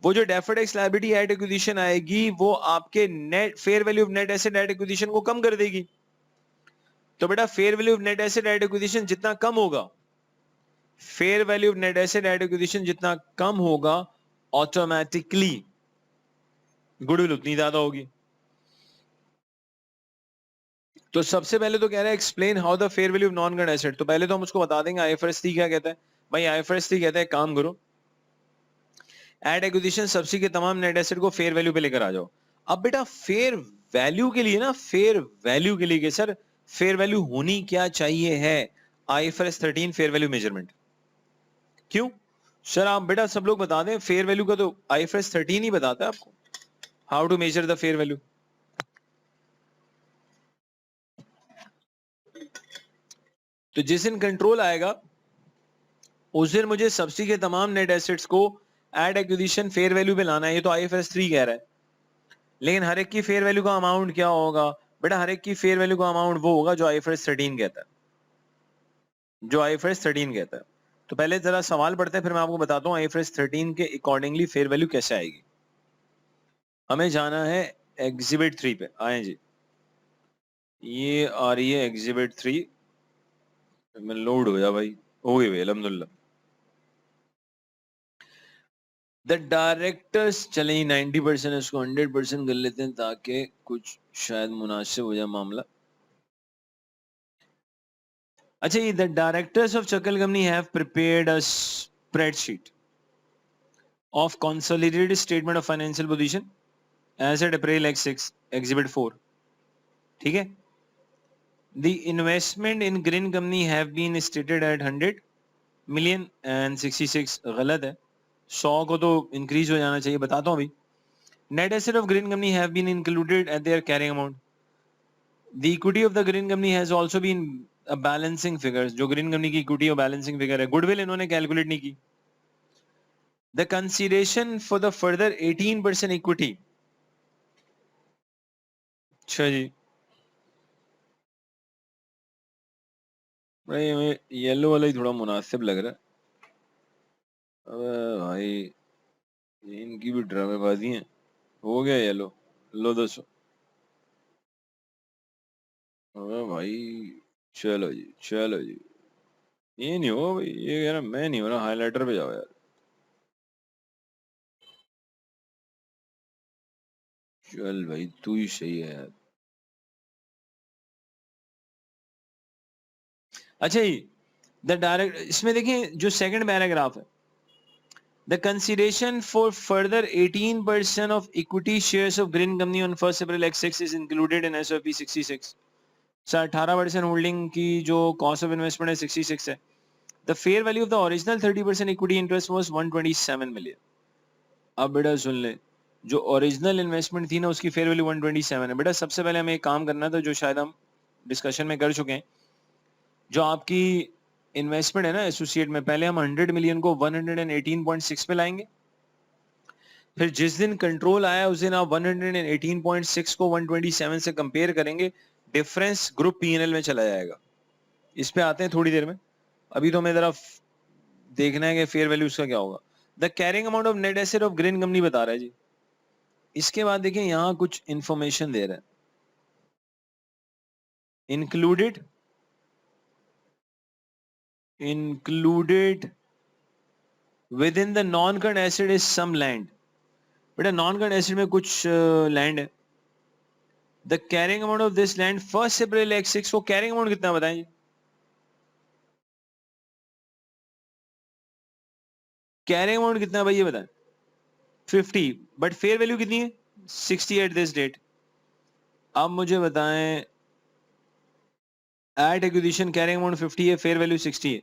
वो जो deferred tax liability at acquisition आएगी वो आपके net fair value of net asset at acquisition को कम कर देगी. तो बेटा fair value of net asset at acquisition जितना कम होगा, fair value of net asset at acquisition जितना कम होगा, ऑटोमेटिकली गुडविल उतनी ज्यादा होगी. तो सबसे पहले तो कह रहा है explain how the fair value of non current asset. तो पहले तो हम उसको बता देंगे आईएफआरएस 3 क्या कहता है. भाई आईएफआरएस 3 कहता है काम करो, एट एक्विजिशन सब्सिडी के तमाम नेट एसेट को फेयर वैल्यू पे लेकर आ जाओ. अब बेटा फेयर वैल्यू के लिए ना, फेयर वैल्यू के लिए कि सर फेयर वैल्यू होनी क्या चाहिए है, आईएफआरएस 13 फेयर वैल्यू मेजरमेंट. क्यों सर? आप बेटा सब लोग बता दें, फेयर वैल्यू का तो आईएफआरएस 13 ही बताता है आपको how to measure the fair value. तो जिस दिन कंट्रोल आएगा उस दिन मुझे सब्सिडी के तमाम नेट एसेट्स को एट एक्विजिशन फेयर वैल्यू पे लाना है. ये तो आईएफआरएस 3 कह रहा है. लेकिन हर एक की फेयर वैल्यू का अमाउंट क्या होगा बेटा? हर एक की फेयर वैल्यू का अमाउंट वो होगा जो आईएफआरएस 13 कहता है, जो आईएफआरएस 13 कहता है. तो पहले जरा सवाल पढ़ते हैं फिर मैं आपको बताता हूँ आईएफआरएस 13 के अकॉर्डिंगली फेयर वैल्यू कैसे आएगी. हमें जाना है एग्जिबिट 3 पे. आए जी, ये आ रही है एग्जिबिट 3 में. लोड हो जा भाई. हो गई भाई अल्हम्दुलिल्लाह. द डायरेक्टर्स, चले 90% इसको 100% कर लेते हैं ताकि कुछ शायद मुनासिब हो जाए मामला. अच्छा, ये the directors of Jekyll company have prepared a spreadsheet of consolidated statement of financial position as at April X6 exhibit 4. ठीक है. The investment in green company have been stated at 100 million and 66 गलत है. 100 को तो increase हो जाना चाहिए. बताता हूँ अभी. Net asset of green company have been included at their carrying amount. The equity of the green company has also been a balancing figure. जो green company की equity और balancing figure है. Goodwill इन्होंने calculate नहीं की. The consideration for the further 18% equity. अच्छा जी. भाई हमें येलो वाला ही थोड़ा मुनासिब लग रहा है. अबे भाई इनकी भी ड्रामेबाजी है. हो गया येलो. लो 200. अबे भाई चलो जी, चलो जी. ये नहीं हो भाई, ये कह रहा मैं नहीं हो रहा. हाईलाइटर पे जाओ यार. चल भाई तू ही सही है यार. अच्छा जी, द डायरेक्ट, इसमें देखिए जो सेकंड पैराग्राफ है, the consideration for further 18% of equity shares of green company on 1 April X6 is included in SOP 66। Sir 18% holding की जो कॉस्ट ऑफ इन्वेस्टमेंट है 66 है। The fair value of the original 30% equity interest was 127 million. अब बेटा सुन ले, जो original investment थी ना उसकी फेयर वैल्यू 127 है। बेटा सबसे पहले हमें एक काम करना था जो शायद हम डिस्कशन में कर चुके हैं, जो आपकी इन्वेस्टमेंट है ना एसोसिएट में, पहले हम 100 मिलियन को 118.6 पे लाएंगे, फिर जिस दिन कंट्रोल आया उस दिन आप 118.6 को 127 से कंपेयर करेंगे, डिफरेंस ग्रुप पीएनएल में चला जाएगा। इस पे आते हैं थोड़ी देर में, अभी तो हमें जरा देखना है कि फेयर वैल्यू उसका क्या होगा। The carrying amount of net asset of green company बता रहा है जी। इसके बाद देखिए यहां कुछ इंफॉर्मेशन दे रहा है, included with in the non current asset is some land. बेटा नॉन करंट एसेट में कुछ लैंड है। The carrying amount of this land 1 April X6 को कैरिंग अमाउंट कितना बताएं जी? कैरिंग अमाउंट कितना है भाई ये बताएं? 50, बट फेयर वैल्यू कितनी है? 60 एट दिस डेट। अब मुझे बताएं, एट एक्विजिशन कैरिंग अमाउंट 50 है, फेयर वैल्यू 60 है,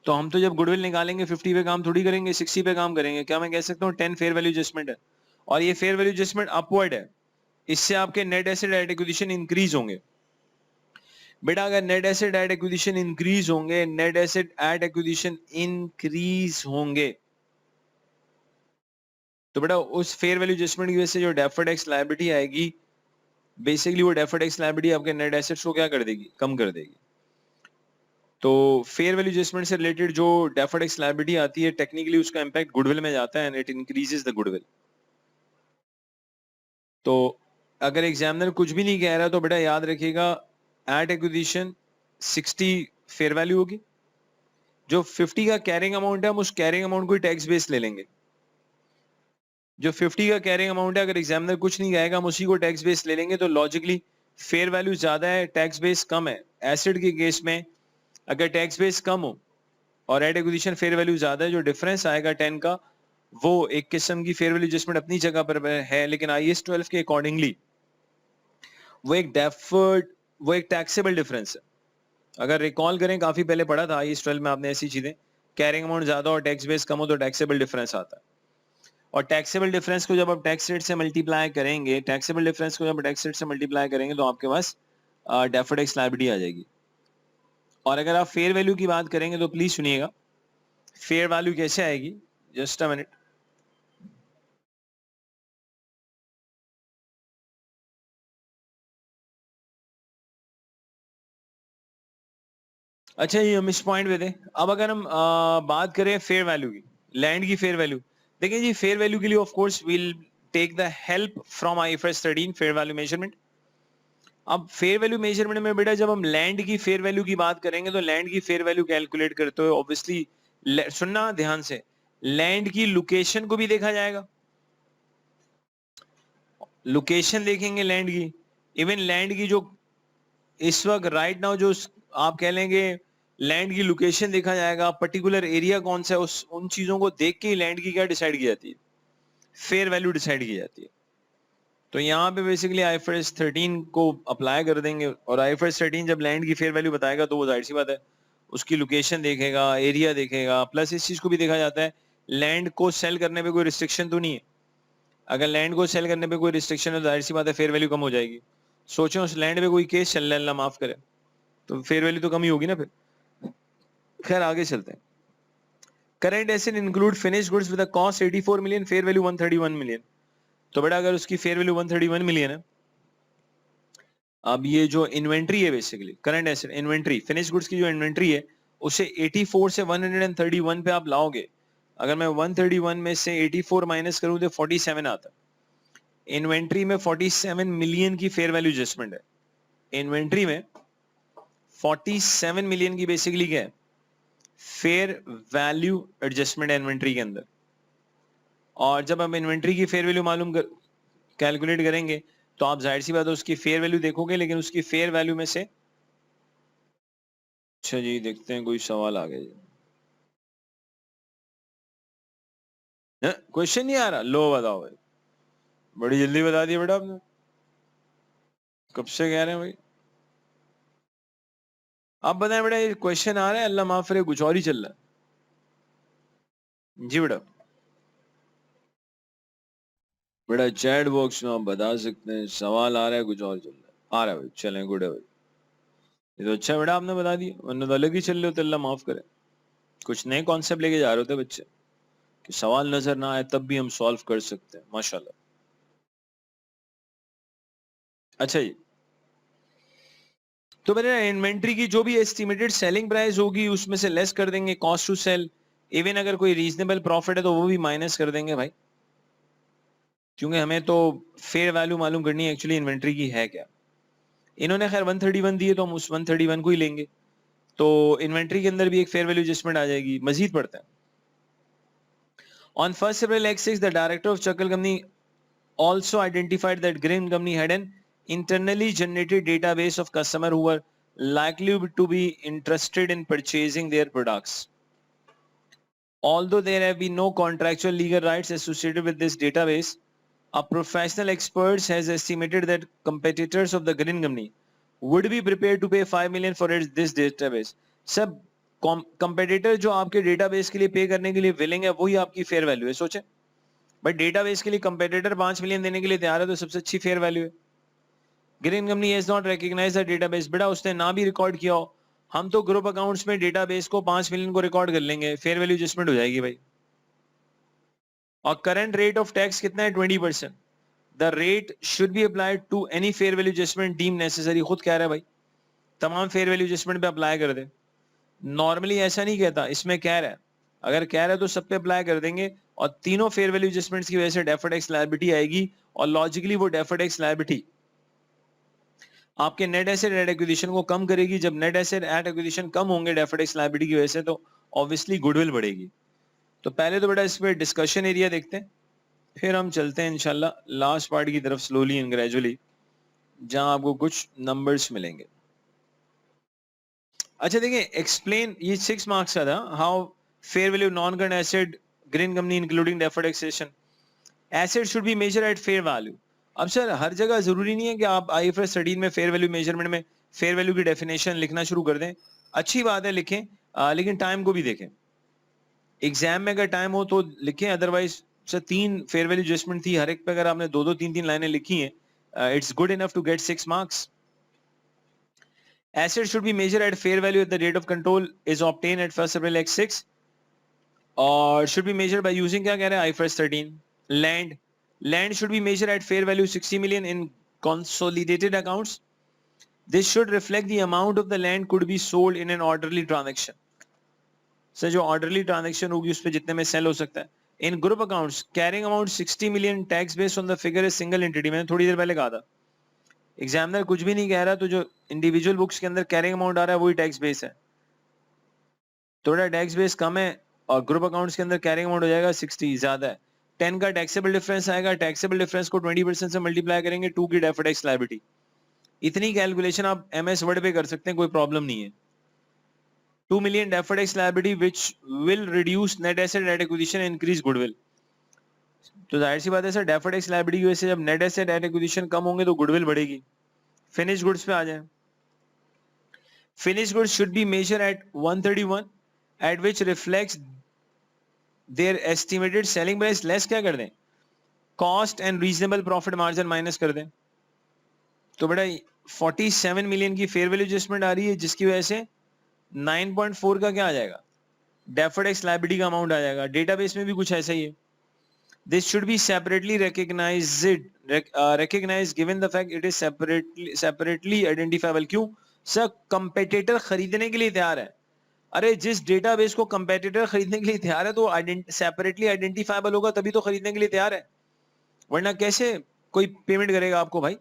तो हम तो जब गुडविल निकालेंगे 50 पे काम थोड़ी करेंगे, 60 पे काम करेंगे। क्या मैं कह सकता हूँ 10 फेयर वैल्यू एडजस्टमेंट है, और ये फेयर वैल्यू एडजस्टमेंट अपवर्ड है, इससे आपके net asset at acquisition increase होंगे। बेटा अगर net asset at acquisition increase होंगे, net asset at acquisition increase होंगे, तो बेटा उस फेयर वैल्यू एडजस्टमेंट की वजह से जो डेफर्ड टैक्स लायबिलिटी आएगी, बेसिकली वो डेफर्ड टैक्स लायबिलिटी आपके नेट एसेट्स को क्या कर देगी? कम कर देगी। तो फेयर वैल्यू एडजस्टमेंट से रिलेटेड जो डेफर्ड टैक्स लायबिलिटी आती है, टेक्निकली उसका इंपैक्ट गुडविल में जाता है and it increases the goodwill. तो अगर एग्जामिनर कुछ भी नहीं कह रहा तो बेटा याद रखिएगा, एट एक्विजिशन 60 फेयर वैल्यू होगी, जो 50 का कैरिंग अमाउंट है हम उस कैरिंग अमाउंट को टैक्स बेस ले लेंगे। जो 50 का कैरिंग अमाउंट है, अगर एग्जामिनर कुछ नहीं कहेगा हम उसी को टैक्स बेस ले लेंगे, तो लॉजिकली फेयर वैल्यू ज्यादा है, टैक्स बेस कम है। एसिड के केस में अगर टैक्स बेस कम हो और एट एक्विजिशन फेयर वैल्यू ज्यादा है, जो डिफरेंस आएगा 10 का, वो एक किस्म की फेयर वैल्यू एडजस्टमेंट अपनी जगह पर है, लेकिन IAS 12 के अकॉर्डिंगली वो एक डेफर्ड, वो एक टैक्सेबल डिफरेंस है। अगर रिकॉल करें, काफी पहले पढ़ा था IAS 12 में आपने ऐसी चीजें, कैरिंग अमाउंट ज्यादा और टैक्स बेस कम हो तो टैक्सेबल डिफरेंस आता है, और टैक्सेबल डिफरेंस को जब आप टैक्स रेट से मल्टीप्लाई करेंगे, टैक्सेबल डिफरेंस को जब टैक्स रेट से मल्टीप्लाई करेंगे तो आपके पास डेफर्ड टैक्स लायबिलिटी आ जाएगी। और अगर आप फेयर वैल्यू की बात करेंगे तो प्लीज सुनिएगा, फेयर वैल्यू कैसे आएगी, जस्ट अ मिनट। अच्छा ये हम इस पॉइंट पे थे। अब अगर हम बात करें फेयर वैल्यू की, लैंड की फेयर वैल्यू, देखिए जी फेयर वैल्यू के लिए of course will take the help from IFRS 13 fair value measurement. अब फेयर वैल्यू मेजरमेंट में बेटा जब हम लैंड की फेयर वैल्यू की बात करेंगे तो लैंड की फेयर वैल्यू कैलकुलेट करते हुए ऑब्वियसली सुनना ध्यान से, लैंड की लोकेशन को भी देखा जाएगा, लोकेशन देखेंगे लैंड की, इवन लैंड की जो इस वक्त राइट नाउ जो आप कह लेंगे लैंड की लोकेशन देखा जाएगा, पर्टिकुलर एरिया कौन सा है, उस उन चीजों को देख के ही लैंड की क्या डिसाइड की जाती है, फेयर वैल्यू डिसाइड की जाती है। तो यहाँ पे बेसिकली IFRS 13 को अप्लाई कर देंगे, और IFRS 13 जब लैंड की फेयर वैल्यू बताएगा तो वो जाहिर सी बात है उसकी लोकेशन देखेगा, एरिया देखेगा, प्लस इस चीज को भी देखा जाता है लैंड को सेल करने पे कोई रिस्ट्रिक्शन तो नहीं है। अगर लैंड को सेल करने पे कोई रिस्ट्रिक्शन है तो जाहिर सी बात है फेयर वैल्यू कम हो जाएगी। सोचो उस लैंड पे कोई केस चल रहा है, अल्लाह माफ करे, तो फेयर वैल्यू तो कम ही होगी ना फिर। खैर आगे चलते हैं। Current asset include finish goods with a cost 84 million, fair value 131 million. तो बेटा अगर उसकी फेयर वैल्यू 131 मिलियन है, अब ये जो इन्वेंट्री है basically current asset inventory, finish goods की जो इन्वेंट्री है उसे 84 से 131 पे आप लाओगे। अगर मैं 131 में से 84 माइनस करूं तो 47 आता है। इन्वेंट्री में 47 मिलियन की फेयर वैल्यू एडजस्टमेंट है। इन्वेंट्री में 47 मिलियन की बेसिकली क्या है, फेयर वैल्यू एडजस्टमेंट है इन्वेंट्री के अंदर। और जब हम इन्वेंट्री की फेयर वैल्यू कैलकुलेट करेंगे तो आप जाहिर सी बात है उसकी फेयर वैल्यू देखोगे, लेकिन उसकी फेयर वैल्यू में से अच्छा जी, देखते हैं कोई सवाल आ गया जी। क्वेश्चन नहीं आ रहा, लो बताओ भाई, बड़ी जल्दी बता दिया बेटा आपने, कब से कह रहे हैं भाई। आप बताएं बेटा, ये क्वेश्चन आ रहा है, अल्लाह माफ करे कुछ और ही चल रहा है जी बेटा। बेटा चैट बॉक्स में आप बता सकते हैं, सवाल आ रहा है कुछ और चल रहा है, आ रहा है भाई, चलें गुड है भाई, ये तो अच्छा बेटा आपने बता दिया, वरना तो अलग ही चल रहे होते, अल्लाह माफ करे। कुछ नए कॉन्सेप्ट लेके जा रहे होते बच्चे कि सवाल नजर ना आए तब भी हम सॉल्व कर सकते हैं, माशाल्लाह। अच्छा जी, तो मेरे इन्वेंट्री की जो भी एस्टिमेटेड सेलिंग प्राइस होगी उसमें से लेस कर देंगे कॉस्ट टू सेल, इवन अगर कोई रीजनेबल प्रॉफिट है तो वो भी माइनस कर देंगे भाई, क्योंकि हमें तो फेयर वैल्यू मालूम करनी है एक्चुअली इन्वेंट्री की है क्या। इन्होंने खैर 131 दिए तो हम उस 131 को ही लेंगे, तो इन्वेंट्री के अंदर भी एक फेयर वैल्यू एडजस्टमेंट आ जाएगी। मजीद पढ़ते हैं। On 1st April X6, the director of Chuckle Company also identified that Green Company had an internally generated database of customers who were likely to be interested in purchasing their products. Although there have been no contractual legal rights associated with this database, a professional expert has estimated that competitors of the Green Company would be prepared to pay 5 million for this database. सब competitor जो आपके database के लिए पे करने के लिए willing है, वही आपकी फेयर वैल्यू है। सोचे भाई, डेटाबेस के लिए कंपेटिटर 5 मिलियन देने के लिए तैयार है तो सबसे अच्छी फेयर वैल्यू है। Green company has not recognized the database, बेटा उसने ना भी रिकॉर्ड किया हो, हम तो ग्रुप अकाउंट्स में डेटाबेस को 5 मिलियन को रिकॉर्ड कर लेंगे, फेयर वैल्यू एडजस्टमेंट हो जाएगी भाई। और करंट रेट ऑफ टैक्स कितना है? 20%। The rate should be applied to any fair value adjustment deem necessary. खुद कह रहा है भाई तमाम फेयर वैल्यू एडजस्टमेंट पे अप्लाई कर दे। नॉर्मली ऐसा नहीं कहता, इसमें कह रहा है, अगर कह रहा है तो सब पे अप्लाई कर देंगे, और तीनों फेयर वैल्यू एडजस्टमेंट्स की वजह से डेफर्ड टैक्स लायबिलिटी आएगी, और लॉजिकली वो डेफर्ड टैक्स लायबिलिटी आपके नेट एसेट एट एक्विजिशन को कम करेगी। जब नेट एसेट एट एक्विजिशन कम होंगे डेफर्ड टैक्स लायबिलिटी की वजह से, तो ऑब्वियसली गुडविल बढ़ेगी। तो पहले तो बेटा इस पे डिस्कशन एरिया देखते हैं, फिर हम चलते हैं इंशाल्लाह लास्ट पार्ट की तरफ स्लोली एंड ग्रेजुअली, जहां आपको कुछ नंबर्स मिलेंगे। अच्छा देखिए, एक्सप्लेन, ये 6 मार्क्स का था, how fair value non current asset green company including deferred taxation asset should be measure at fair value. अब सर हर जगह जरूरी नहीं है कि आप आईएफआरएस 13 में फेयर वैल्यू मेजरमेंट में फेयर वैल्यू की डेफिनेशन लिखना शुरू कर दें, अच्छी बात है लिखें, लेकिन टाइम को भी देखें। एग्जाम में अगर टाइम हो तो लिखें, otherwise sir 3 fair value adjustment थी, हर एक पे अगर आपने 2-2 3-3 लाइनें लिखी हैं, it's good enough to get 6 marks. Asset should be measured at fair value at the rate of control is obtained at 1st April X6, or should be measured by using क्या कह रहे हैं IFRS 13. Land should be measured at fair value 60 million in consolidated accounts. This should reflect the amount of the land could be sold in an orderly transaction. Sir जो orderly transaction होगी उस पे जितने में सेल हो सकता है। In group accounts, carrying amount 60 million tax based on the figure is single entity. मैंने थोड़ी देर पहले कहा था, एग्जामिनर कुछ भी नहीं कह रहा, तो जो इंडिविजुअल बुक्स के अंदर कैरिंग अमाउंट आ रहा है वही टैक्स बेस है। थोड़ा टैक्स बेस कम है और ग्रुप अकाउंट्स के अंदर कैरिंग अमाउंट हो जाएगा 60, ज्यादा है। 10 का टैक्सेबल डिफरेंस आएगा, टैक्सेबल डिफरेंस को 20% से मल्टीप्लाई करेंगे, 2 की डेफर्ड टैक्स लायबिलिटी। इतनी कैलकुलेशन आप एमएस वर्ड पे कर सकते हैं, कोई प्रॉब्लम नहीं है। 2 million deferred tax liability which will reduce net asset at acquisition and increase goodwill. तो जाहिर सी बात है सर, डेफर्ड टैक्स लायबिलिटी की वजह से जब नेट एसेट एट एक्विजिशन कम होंगे तो गुडविल बढ़ेगी। फिनिश गुड्स पे आ जाए, finished goods should be measured at 131, at which reflects their estimated selling price less क्या कर दें, cost and reasonable profit margin minus कर दें। तो बेटा 47 मिलियन की फेयर वैल्यू एडजस्टमेंट आ रही है, जिसकी वजह से 9.4 का क्या आ जाएगा, डेफर्ड टैक्स लायबिलिटी का अमाउंट आ जाएगा। डेटाबेस में भी कुछ ऐसा ही है। This should be separately recognized given the fact it is separately identifiable. क्यों सर? कंपेटिटर खरीदने के लिए तैयार है। अरे जिस डेटाबेस को कंपेटिटर खरीदने के लिए तैयार है तो सेपरेटली आइडेंटिफाइबल होगा, तभी तो खरीदने के लिए तैयार है, वरना कैसे कोई पेमेंट करेगा आपको भाई।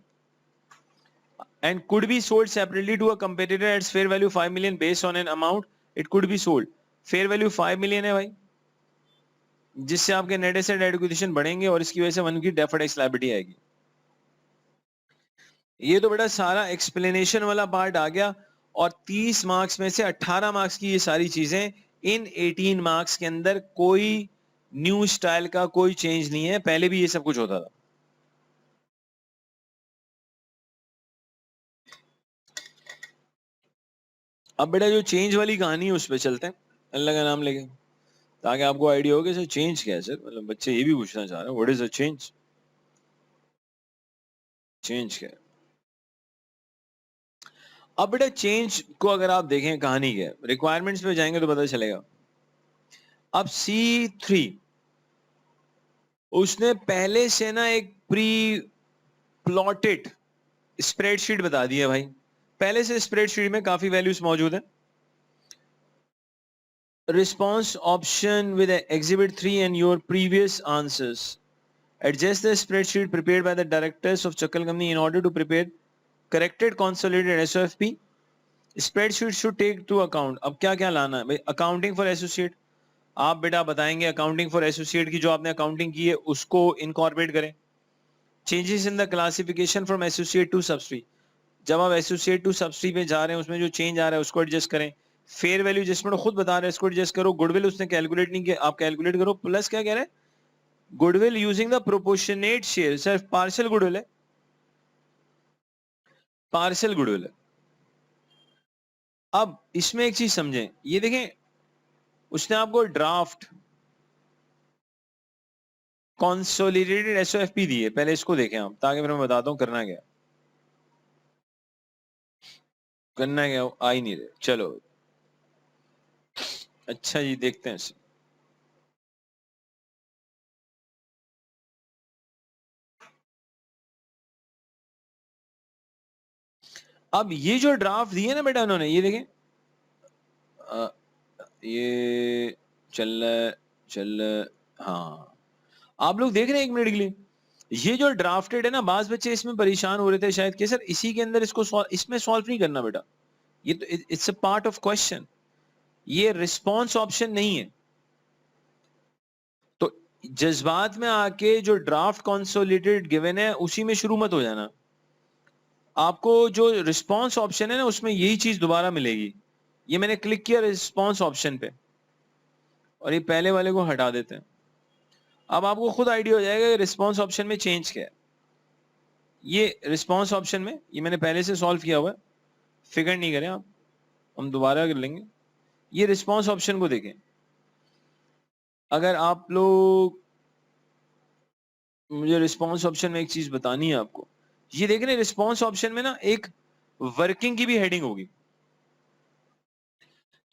And could be sold separately to a competitor at fair value 5 million based on an amount it could be sold. Fair value 5 million है भाई, जिससे आपके नेट एसेट एक्विजिशन बढ़ेंगे और इसकी वजह से 1 की डेफर्ड टैक्स लायबिलिटी आएगी। ये तो बेटा सारा एक्सप्लेनेशन वाला पार्ट आ गया, और 30 मार्क्स में से 18 मार्क्स की ये सारी चीजें, इन 18 मार्क्स के अंदर कोई न्यू स्टाइल का कोई चेंज नहीं है, पहले भी ये सब कुछ होता था। अब बेटा जो चेंज वाली कहानी है उस पर चलते हैं, अल्लाह का नाम लेके, ताकि आपको आइडिया हो कि सर चेंज क्या है। सर मतलब बच्चे ये भी पूछना चाह रहे हैं what is a change, change क्या है। अब बेटा चेंज को अगर आप देखें कहानी क्या है, रिक्वायरमेंट्स पे जाएंगे तो पता चलेगा। अब C3 उसने पहले से ना एक प्री प्लॉटेड स्प्रेडशीट बता दी है भाई, पहले से स्प्रेडशीट में काफी वैल्यूज मौजूद है। Response option with exhibit 3 and your previous answers. Adjust the spreadsheet prepared by the directors of Chakkal Company in order to prepare corrected consolidated SOFP. Spreadsheet should take to account. अब क्या क्या लाना है भाई, accounting for associate, आप बेटा बताएंगे accounting for associate की जो आपने अकाउंटिंग की है उसको इनकॉर्पोरेट करें। Changes in the classification from associate to subsidy, जब आप एसोसिएट टू सब्सिडी में जा रहे हैं उसमें जो चेंज आ रहा है उसको एडजस्ट करें। फेयर वैल्यू एडजस्टमेंट खुद बता रहे हैं, इसको एडजस्ट करो। गुडविल उसने कैलकुलेट नहीं किया, आप कैलकुलेट करो। प्लस क्या कह रहे हैं, goodwill using the proportionate share, सिर्फ पार्शियल गुडविल है, पार्शियल गुडविल है। अब इसमें एक चीज समझें, ये देखें उसने आपको ड्राफ्ट कंसोलिडेटेड एसओएफपी दी है, पहले इसको देखें आप, ताकि फिर मैं बताता हूं करना क्या, करना क्या आ ही नहीं रहे। चलो अच्छा जी देखते हैं इसे। अब ये जो ड्राफ्ट दिए ना बेटा उन्होंने, ये देखें ये चल हाँ, आप लोग देख रहे हैं एक मिनट के लिए, ये जो ड्राफ्टेड है ना, बाज बच्चे इसमें परेशान हो रहे थे शायद कि सर इसी के अंदर इसको इसमें सॉल्व नहीं करना बेटा, ये तो it's a part of question, ये रिस्पॉन्स ऑप्शन नहीं है। तो जज्बात में आके जो ड्राफ्ट कंसोलिडेटेड गिवन है उसी में शुरू मत हो जाना, आपको जो रिस्पॉन्स ऑप्शन है ना उसमें यही चीज दोबारा मिलेगी। ये मैंने क्लिक किया रिस्पॉन्स ऑप्शन पे और ये पहले वाले को हटा देते हैं। अब आपको खुद आइडिया हो जाएगा कि रिस्पॉन्स ऑप्शन में चेंज क्या है। ये रिस्पॉन्स ऑप्शन में ये मैंने पहले से सॉल्व किया हुआ है, फिगर नहीं करें आप, हम दोबारा कर लेंगे। ये रिस्पॉन्स ऑप्शन को देखें, अगर आप लोग, मुझे रिस्पॉन्स ऑप्शन में एक चीज बतानी है आपको, ये देख रहे हैं रिस्पॉन्स ऑप्शन में ना एक वर्किंग की भी हेडिंग होगी।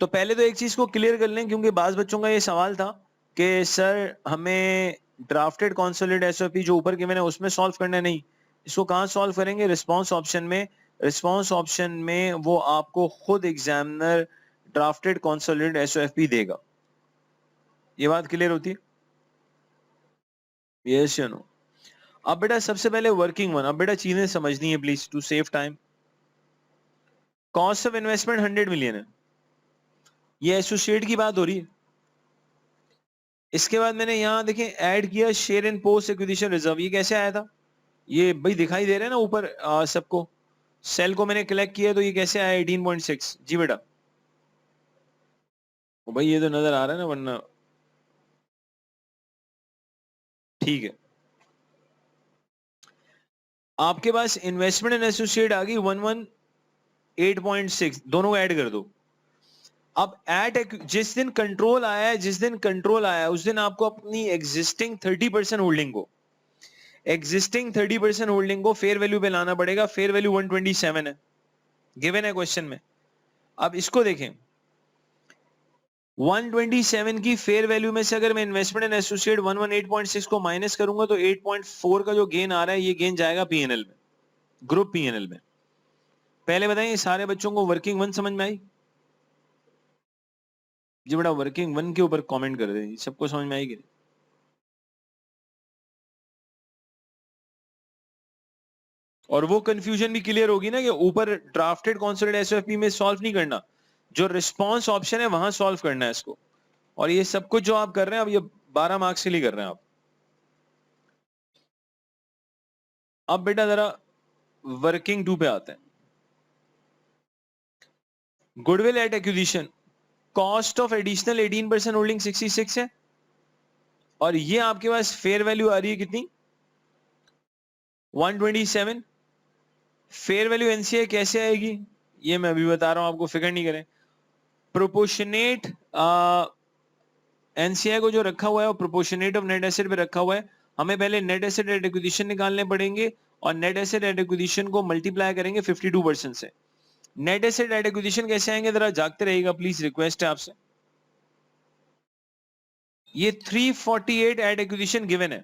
तो पहले तो एक चीज को क्लियर कर लें, क्योंकि बाज बच्चों का ये सवाल था कि सर हमें ड्राफ्टेड कॉन्सोलिडेटेड एसओपी जो ऊपर गिवन है उसमें सॉल्व करना है, नहीं, इसको कहां सॉल्व करेंगे, रिस्पॉन्स ऑप्शन में। रिस्पॉन्स ऑप्शन में वो आपको खुद एग्जामिनर ड्राफ्टेड कॉन्सोलिडेटेड एसओएफपी देगा। ये बात क्लियर होती है, यस या नो। अब बेटा सबसे पहले वर्किंग वन, अब बेटा चीजें समझनी है please to save time. Cost of investment 100 million है, ये एसोसिएट की बात हो रही है। इसके बाद मैंने यहां देखें ऐड किया share in post acquisition reserve, ये कैसे आया था, ये भाई दिखाई दे रहा है ना ऊपर सबको, सेल को मैंने कलेक्ट किया तो ये कैसे आया 18.6 जी बेटा, ओ भाई ये तो नजर आ रहा है ना वरना, ठीक है। आपके पास इन्वेस्टमेंट इन एसोसिएट आ गई 118.6, दोनों को ऐड कर दो। अब एट जिस दिन कंट्रोल आया है, जिस दिन कंट्रोल आया उस दिन आपको अपनी एग्जिस्टिंग 30% होल्डिंग को, एग्जिस्टिंग 30% होल्डिंग को फेयर वैल्यू पे लाना पड़ेगा। फेयर वैल्यू 127 है, गिवन है क्वेश्चन में। अब इसको देखें, 127 की फेयर वैल्यू में से अगर मैं इन्वेस्टमेंट इन एसोसिएट 118.6 को माइनस करूंगा तो 8.4 का जो गेन आ रहा है ये गेन जाएगा पीएनएल में, ग्रुप पीएनएल में। पहले बताइए सारे बच्चों को वर्किंग वन समझ में आई जी बेटा, वर्किंग वन के ऊपर कमेंट कर दें, सबको समझ में आएगी। और वो कंफ्यूजन भी क्लियर होगी ना कि ऊपर ड्राफ्टेड कॉन्सोलिडेटेड एसओएफपी में सॉल्व नहीं करना, जो रिस्पॉन्स ऑप्शन है वहां सॉल्व करना है इसको। और ये सब कुछ जो आप कर रहे हैं अब ये 12 मार्क्स के लिए कर रहे हैं आप। अब बेटा जरा वर्किंग टू पे आते हैं। Goodwill at acquisition, cost of additional 18% holding 66 है, और ये आपके पास फेयर वैल्यू आ रही है कितनी, 127। फेयर वैल्यू एनसीआई कैसे आएगी, ये मैं अभी बता रहा हूं आपको, फिकर नहीं करें। प्रोपोर्शनेट एनसीआई को जो रखा हुआ है वो प्रोपोर्शनेट ऑफ नेट एसेट पे रखा हुआ है। हमें पहले नेट एसेट एट एक्विजिशन निकालने पड़ेंगे, और नेट एसेट एट एक्विजिशन को मल्टीप्लाई करेंगे 52% से। नेट एसेट एट एक्विजिशन कैसे आएंगे, जरा जागते रहिएगा प्लीज, रिक्वेस्ट है आपसे। ये 348 एट एक्विजिशन गिवन है,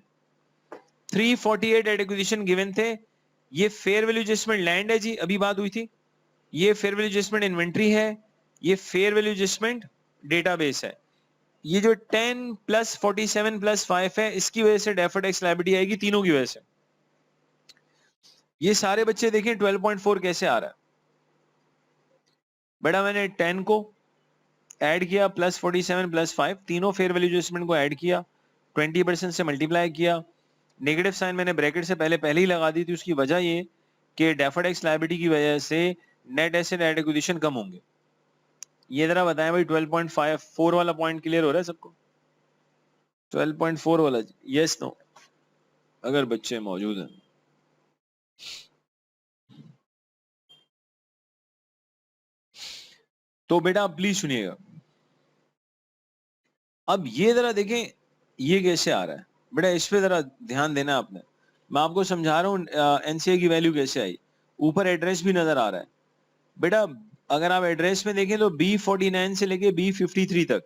348 एट एक्विजिशन गिवन थे। ये फेयर वैल्यू एडजस्टमेंट लैंड है जी, अभी बात हुई थी। ये फेयर वैल्यू एडजस्टमेंट इन्वेंट्री है, ये फेयर वैल्यू एडजस्टमेंट डेटाबेस है। ये जो 10 प्लस 47 प्लस 5 है, इसकी वजह से डेफर्ड टैक्स लायबिलिटी आएगी, तीनों की वजह से। ये सारे बच्चे देखें 12.4 कैसे आ रहा है। बेटा मैंने 10 को ऐड किया प्लस 47 प्लस 5, तीनों फेयर वैल्यू एडजस्टमेंट को ऐड किया, 20% से मल्टीप्लाई किया। नेगेटिव साइन मैंने ब्रैकेट से पहले ही लगा दी थी, उसकी वजह ये कि डेफर्ड टैक्स लायबिलिटी की वजह से नेट एसेट एट एक्विजिशन कम होंगे। ये जरा बताएं भाई, 12.54 वाला पॉइंट क्लियर हो रहा है सबको? 12.4 वाला, यस नो, अगर बच्चे मौजूद हैं। तो बेटा आप प्लीज सुनिएगा। अब ये जरा देखें ये कैसे आ रहा है, बेटा इस पे जरा ध्यान देना आपने। मैं आपको समझा रहा हूँ एनसीए की वैल्यू कैसे आई। ऊपर एड्रेस भी नजर आ रहा है बेटा, अगर आप एड्रेस में देखें तो B49 से लेके B53 तक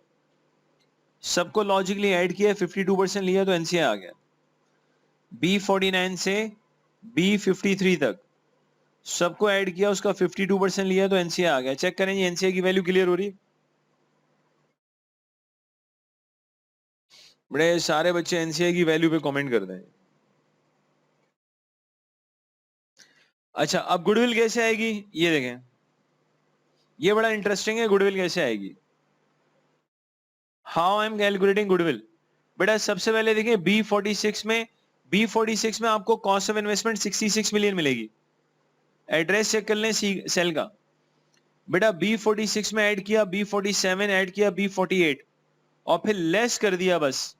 सबको लॉजिकली ऐड किया, 52% लिया तो एनसीए आ गया। B49 से B53 तक सबको ऐड किया, उसका 52% लिया तो एनसीए आ गया। चेक करें एनसीए की वैल्यू क्लियर हो रही है? बड़े सारे बच्चे एनसीए की वैल्यू पे कमेंट कर दें। अच्छा अब गुडविल कैसे आएगी, ये देखें, ये बड़ा इंटरेस्टिंग है। गुडविल कैसे आएगी, how I am calculating goodwill. बेटा सबसे पहले देखिए B46 में आपको कॉस्ट ऑफ इन्वेस्टमेंट 66 मिलियन मिलेगी। एड्रेस चेक कर लें सेल का। बेटा B46 में ऐड किया, B47 ऐड किया, B48 और फिर लेस कर दिया बस।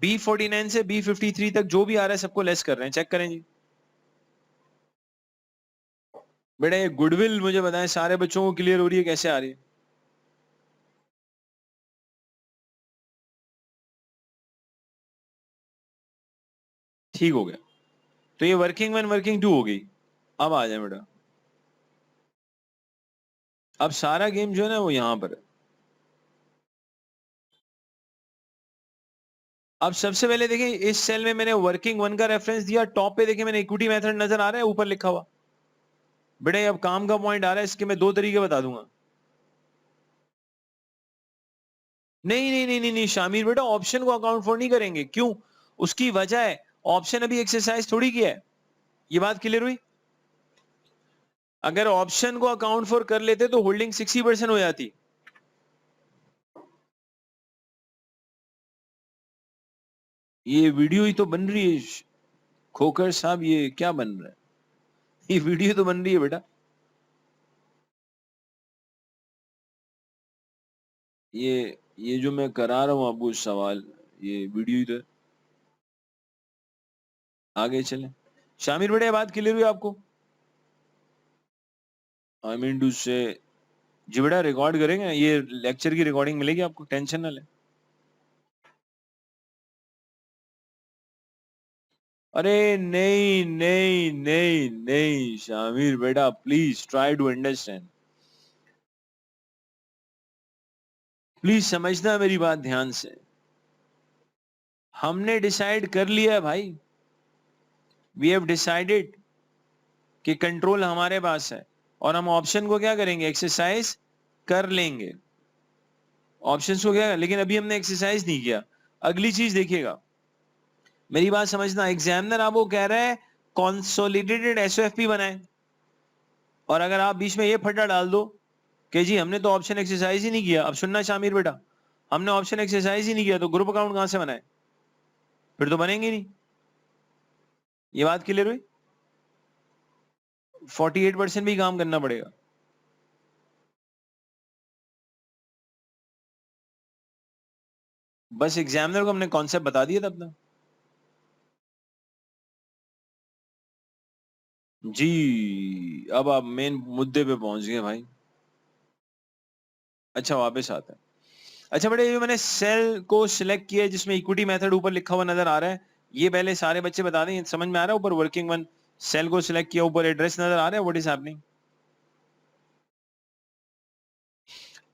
B49 से B53 तक जो भी आ रहा है सबको लेस कर रहे हैं, चेक करें जी। बेटा ये गुडविल मुझे बताएं सारे बच्चों को क्लियर हो रही है कैसे आ रही है? ठीक हो गया, तो ये वर्किंग 1 वर्किंग 2 हो गई। अब आ जाए बेटा, अब सारा गेम जो है ना वो यहां पर है। अब सबसे पहले देखिए इस सेल में मैंने वर्किंग 1 का रेफरेंस दिया, टॉप पे देखिए मैंने इक्विटी मेथड नजर आ रहा है ऊपर लिखा हुआ। बेटे अब काम का पॉइंट आ रहा है, इसके मैं 2 तरीके बता दूंगा। नहीं नहीं नहीं नहीं नहीं शामिर बेटा, ऑप्शन को अकाउंट फॉर नहीं करेंगे, क्यों? उसकी वजह है ऑप्शन अभी एक्सरसाइज थोड़ी किया है। ये बात क्लियर हुई? अगर ऑप्शन को अकाउंट फॉर कर लेते तो होल्डिंग 60% हो जाती। ये वीडियो ही तो बन रही है खोकर साहब, ये क्या बन रहा है? ये वीडियो तो बन रही है बेटा। ये जो मैं करा रहा हूं आपको सवाल, ये वीडियो ही तो है। आगे चलें शामिर बेटा, बात क्लियर हुई आपको? आई मीन टू से जी बेटा, रिकॉर्ड करेंगे, ये लेक्चर की रिकॉर्डिंग मिलेगी आपको, टेंशन ना लें। अरे नहीं नहीं नहीं नहीं शामिर बेटा, please try to understand, please समझना मेरी बात ध्यान से। हमने डिसाइड कर लिया है भाई, वी हैव डिसाइडेड कि कंट्रोल हमारे पास है, और हम ऑप्शन को क्या करेंगे, एक्सरसाइज कर लेंगे। ऑप्शंस को क्या, लेकिन अभी हमने एक्सरसाइज नहीं किया। अगली चीज देखिएगा, मेरी बात समझना, एग्जामिनर आपको कह रहा है कॉन्सोलिडेटेड एसओएफपी बनाए, और अगर आप बीच में ये फटा डाल दो कि जी हमने तो ऑप्शन एक्सरसाइज ही नहीं किया। अब सुनना शामिर बेटा, हमने ऑप्शन एक्सरसाइज ही नहीं किया तो ग्रुप अकाउंट कहां से बनाए? फिर तो बनेंगे नहीं। ये बात क्लियर हुई? 48% भी काम करना पड़ेगा। बस एग्जामिनर को हमने कॉन्सेप्ट बता दिया था अपना। जी, अब आप मेन मुद्दे पे पहुंच गए भाई। अच्छा वापस आता है। अच्छा बेटे, ये मैंने सेल को सिलेक्ट किया है जिसमें इक्विटी मेथड ऊपर लिखा हुआ नजर आ रहा है, ये पहले सारे बच्चे बता दें, समझ में आ रहा है? ऊपर वर्किंग वन, सेल को सिलेक्ट किया, ऊपर एड्रेस नजर आ रहा है, व्हाट इज हैपनिंग?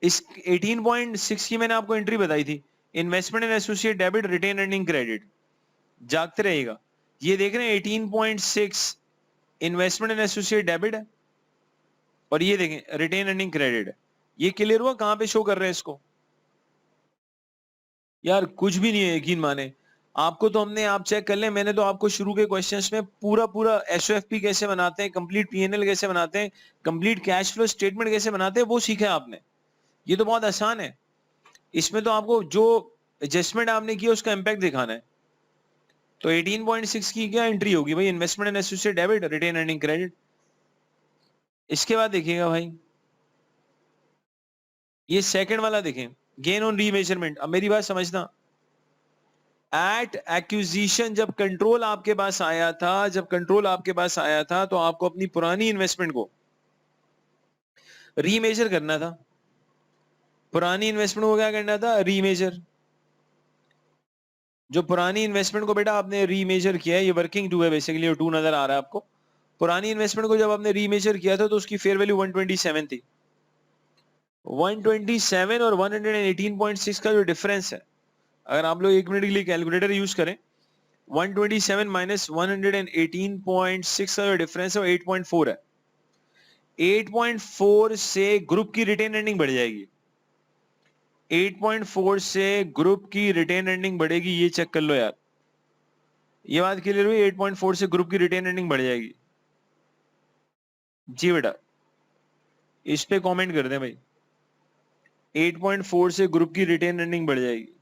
इस 18.6 की मैंने आपको एंट्री बताई थी, investment in associate debit, retain earning credit, जागते रहेगा। ये देख रहे हैं 18.6 इन्वेस्टमेंट इन एसोसिएट डेबिट है, और ये देखें रिटेन अर्निंग क्रेडिट है। ये क्लियर हुआ? कहां पे शो कर रहे हैं इसको? यार कुछ भी नहीं है, यकीन माने आपको तो हमने, आप चेक कर लें, मैंने तो आपको शुरू के क्वेश्चंस में पूरा पूरा एसओएफपी कैसे बनाते हैं, कंप्लीट पीएनएल कैसे बनाते हैं, कंप्लीट कैश फ्लो स्टेटमेंट कैसे बनाते हैं, वो सीखा है आपने। ये तो बहुत आसान है। इसमें तो आपको जो एडजस्टमेंट आपने किया उसका इंपैक्ट दिखाना है। तो 18.6 की क्या एंट्री होगी भाई? Investment in associate debit, retain earning credit. इसके बाद देखिएगा भाई, ये सेकंड वाला देखें, गेन ऑन रीमेजरमेंट। अब मेरी बात समझना, एट एक्विजिशन जब कंट्रोल आपके पास आया था, जब कंट्रोल आपके पास आया था, तो आपको अपनी पुरानी इन्वेस्टमेंट को रीमेजर करना था। पुरानी इन्वेस्टमेंट को क्या करना था? रीमेजर। जो पुरानी इन्वेस्टमेंट को बेटा आपने रीमेजर किया है, ये वर्किंग टू है बेसिकली, और टू नजर आ रहा है आपको। पुरानी इन्वेस्टमेंट को जब आपने रीमेजर किया था तो उसकी फेयर वैल्यू 127 थी। 127 और 118.6 का जो डिफरेंस है, अगर आप लोग 1 मिनट के लिए कैलकुलेटर यूज करें, 127 माइनस 118.6 का जो डिफरेंस है वो 8.4 है। 8.4 से ग्रुप की रिटेन अर्निंग बढ़ जाएगी। 8.4 से ग्रुप की रिटेन अर्निंग बढ़ेगी, ये चेक कर लो यार। ये बात क्लियर हुई? 8.4 से ग्रुप की रिटेन अर्निंग बढ़ जाएगी। जी बेटा, इस पे कमेंट कर दें भाई, 8.4 से ग्रुप की रिटेन अर्निंग बढ़ जाएगी।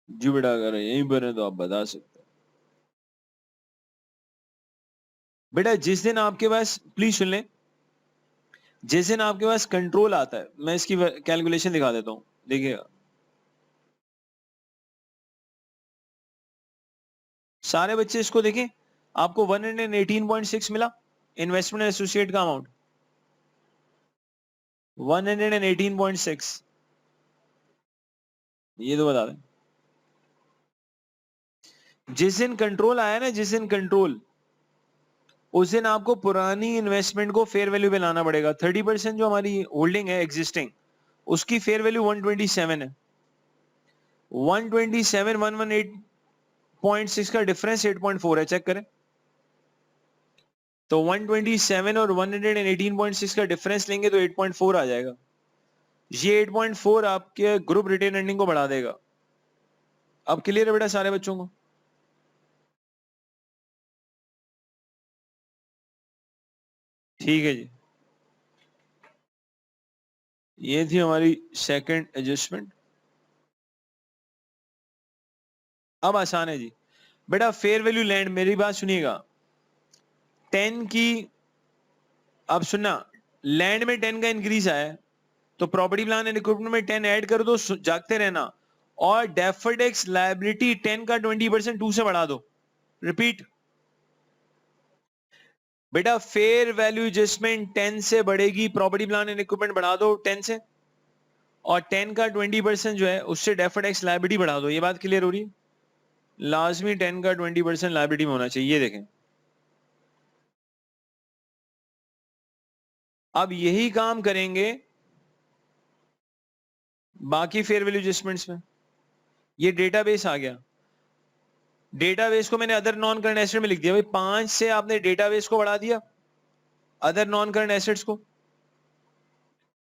जी बेटा, अगर यहीं पर है तो आप बता सकते हैं। बेटा जिस दिन आपके पास, प्लीज सुन लें, जिस दिन आपके पास कंट्रोल आता है, मैं इसकी कैलकुलेशन दिखा देता हूं, देखिएगा। सारे बच्चे इसको देखें, आपको 118.6 मिला इन्वेस्टमेंट एसोसिएट का अमाउंट, 118.6। ये तो बता दें, जिस दिन कंट्रोल आया ना, जिस दिन कंट्रोल, उस दिन आपको पुरानी इन्वेस्टमेंट को फेयर वैल्यू पे लाना पड़ेगा। 30% जो हमारी होल्डिंग है एग्जिस्टिंग, उसकी फेयर वैल्यू 127 है। 127 118.6 का डिफरेंस 8.4 है, चेक करें। तो 127 और 118.6 का डिफरेंस लेंगे तो 8.4 आ जाएगा। ये 8.4 आपके ग्रुप रिटेन अर्निंग को बढ़ा देगा। अब क्लियर है बेटा सारे बच्चों को? ठीक है जी, ये थी हमारी सेकंड एडजस्टमेंट। अब आसान है जी बेटा, फेयर वैल्यू लैंड, मेरी बात सुनिएगा, 10 की, अब सुनना, लैंड में 10 का इंक्रीज आया है, तो प्रॉपर्टी प्लान एंड इक्विपमेंट में 10 ऐड कर दो, जागते रहना, और डेफर्ड टैक्स लायबिलिटी 10 का 20% 2 से बढ़ा दो। रिपीट बेटा, फेयर वैल्यू एडजस्टमेंट 10 से बढ़ेगी, प्रॉपर्टी प्लान एंड इक्विपमेंट बढ़ा दो 10 से, और 10 का 20% जो है उससे डेफर्ड टैक्स लायबिलिटी बढ़ा दो। ये बात क्लियर हो रही है? लाजमी 10 का 20% लायबिलिटी में होना चाहिए। देखें, अब यही काम करेंगे बाकी फेयर वैल्यू एडजस्टमेंट्स में। ये डेटाबेस आ गया, डेटाबेस को मैंने अदर नॉन करंट एसेट में लिख दिया भाई। 5 से आपने डेटाबेस को बढ़ा दिया, अदर नॉन करंट एसेट्स को,